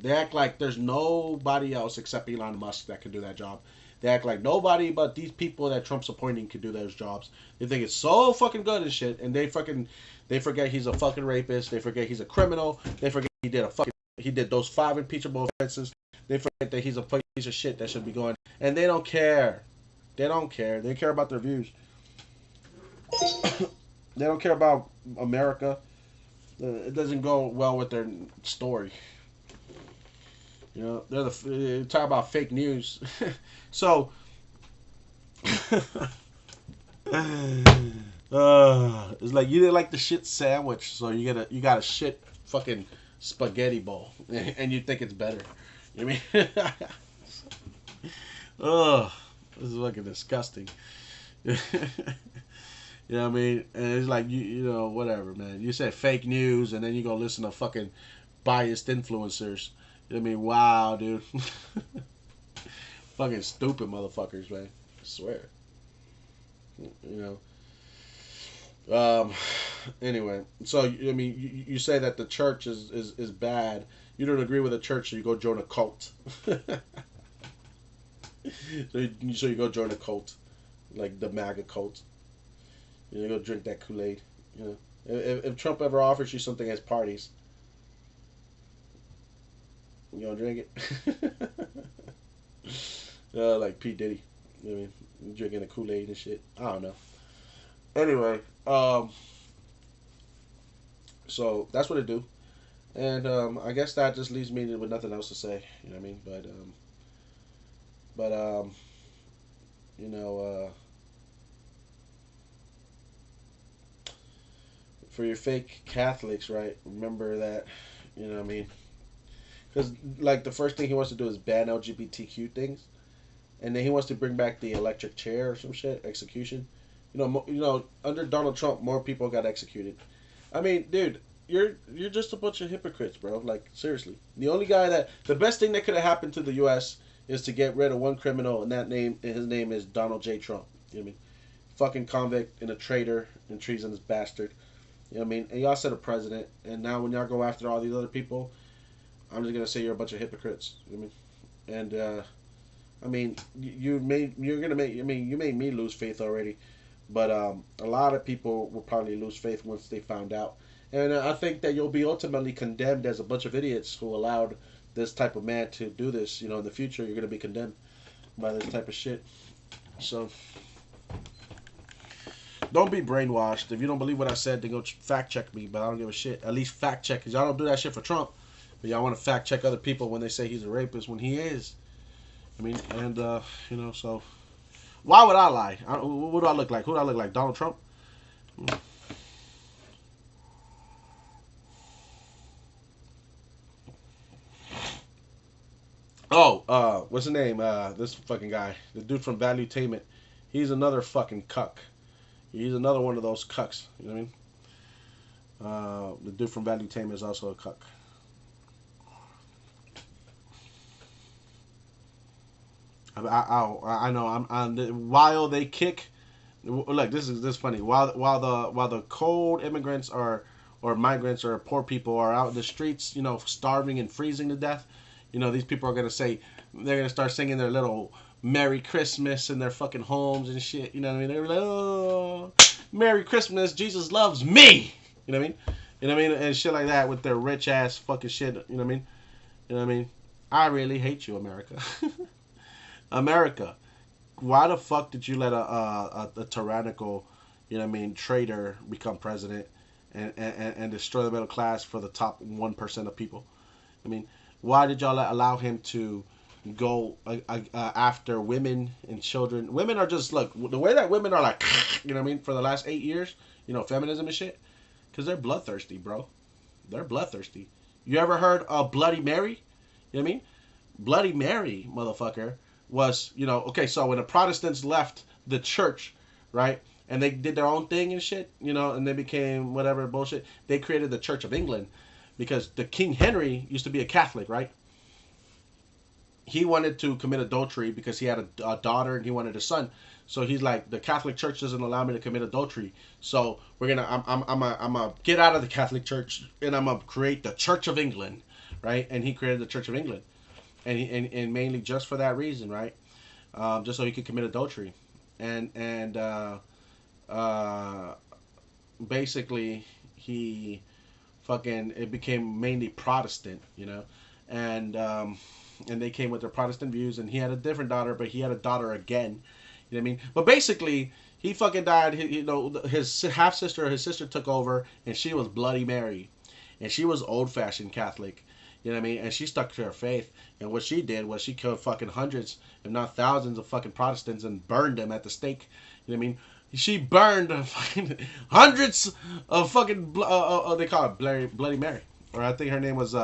They act like there's nobody else except Elon Musk that can do that job. They act like nobody but these people that Trump's appointing can do those jobs. They think it's so fucking good and shit, and they forget he's a fucking rapist. They forget he's a criminal. They forget he did those 5 impeachable offenses. They forget that he's a piece of shit that should be going. And they don't care. They don't care. They care about their views. They don't care about America. It doesn't go well with their story. They talk about fake news. So, It's like you didn't like the shit sandwich, so you got a shit fucking spaghetti bowl, and you think it's better. You know what I mean? Ugh, this is fucking disgusting. You know what I mean? And it's like you know whatever, man. You said fake news, and then you go listen to fucking biased influencers. You know what I mean? Wow, dude. Fucking stupid motherfuckers, man. I swear. You know. Anyway, so I mean, you say that the church is bad. You don't agree with the church, so you go join a cult. So you go join a cult, like the MAGA cult. You go drink that Kool-Aid. You know, if Trump ever offers you something as parties, you gonna drink it? Like P Diddy. You know what I mean, drinking the Kool-Aid and shit. I don't know. Anyway, so that's what it do, and I guess that just leaves me with nothing else to say. You know what I mean? But you know, for your fake Catholics, right? Remember that. You know what I mean? Because like the first thing he wants to do is ban LGBTQ things, and then he wants to bring back the electric chair or some shit, execution. Under Donald Trump, more people got executed. I mean, dude, you're just a bunch of hypocrites, bro. Like seriously, the best thing that could have happened to the U.S. is to get rid of one criminal, and his name is Donald J. Trump. You know what I mean? Fucking convict and a traitor and treasonous bastard. You know what I mean? And y'all set a president, and now when y'all go after all these other people, I'm just gonna say you're a bunch of hypocrites. You know what I mean? And I mean, you made me lose faith already. But a lot of people will probably lose faith once they found out. And I think that you'll be ultimately condemned as a bunch of idiots who allowed this type of man to do this. You know, in the future, you're going to be condemned by this type of shit. So, don't be brainwashed. If you don't believe what I said, then go fact check me. But I don't give a shit. At least fact check. Because y'all don't do that shit for Trump. But y'all want to fact check other people when they say he's a rapist when he is. I mean, and, so... Why would I lie? What do I look like? Who do I look like? Donald Trump? Oh, what's his name? This fucking guy. The dude from Valuetainment. He's another fucking cuck. He's another one of those cucks. You know what I mean? The dude from Valuetainment is also a cuck. I know. While they kick, look, this is funny. While the cold immigrants or migrants or poor people are out in the streets, starving and freezing to death, these people are they're gonna start singing their little Merry Christmas in their fucking homes and shit. You know what I mean? They're like, oh, Merry Christmas, Jesus loves me. You know what I mean? You know what I mean? And shit like that with their rich ass fucking shit. You know what I mean? You know what I mean? I really hate you, America. America, why the fuck did you let a tyrannical, traitor become president and destroy the middle class for the top 1% of people? I mean, why did y'all allow him to go after women and children? Women are just, look, the way that women are like, you know what I mean, for the last 8 years, feminism and shit, because they're bloodthirsty, bro. They're bloodthirsty. You ever heard of Bloody Mary? You know what I mean? Bloody Mary, motherfucker, was, okay, so when the Protestants left the church, right, and they did their own thing and shit, and they became whatever bullshit, they created the Church of England because the King Henry used to be a Catholic, right? He wanted to commit adultery because he had a daughter and he wanted a son. So he's like, the Catholic Church doesn't allow me to commit adultery. So I'm gonna get out of the Catholic Church and I'm gonna create the Church of England, right? And he created the Church of England. And mainly just for that reason, right? Just so he could commit adultery, and basically he it became mainly Protestant, and they came with their Protestant views, and he had a different daughter, but he had a daughter again, you know what I mean? But basically he fucking died. His half sister, his sister took over, and she was Bloody Mary, and she was old fashioned Catholic. You know what I mean? And she stuck to her faith. And what she did was she killed fucking hundreds, if not thousands, of fucking Protestants and burned them at the stake. You know what I mean? She burned fucking hundreds of fucking they call it Bloody Mary, or I think her name was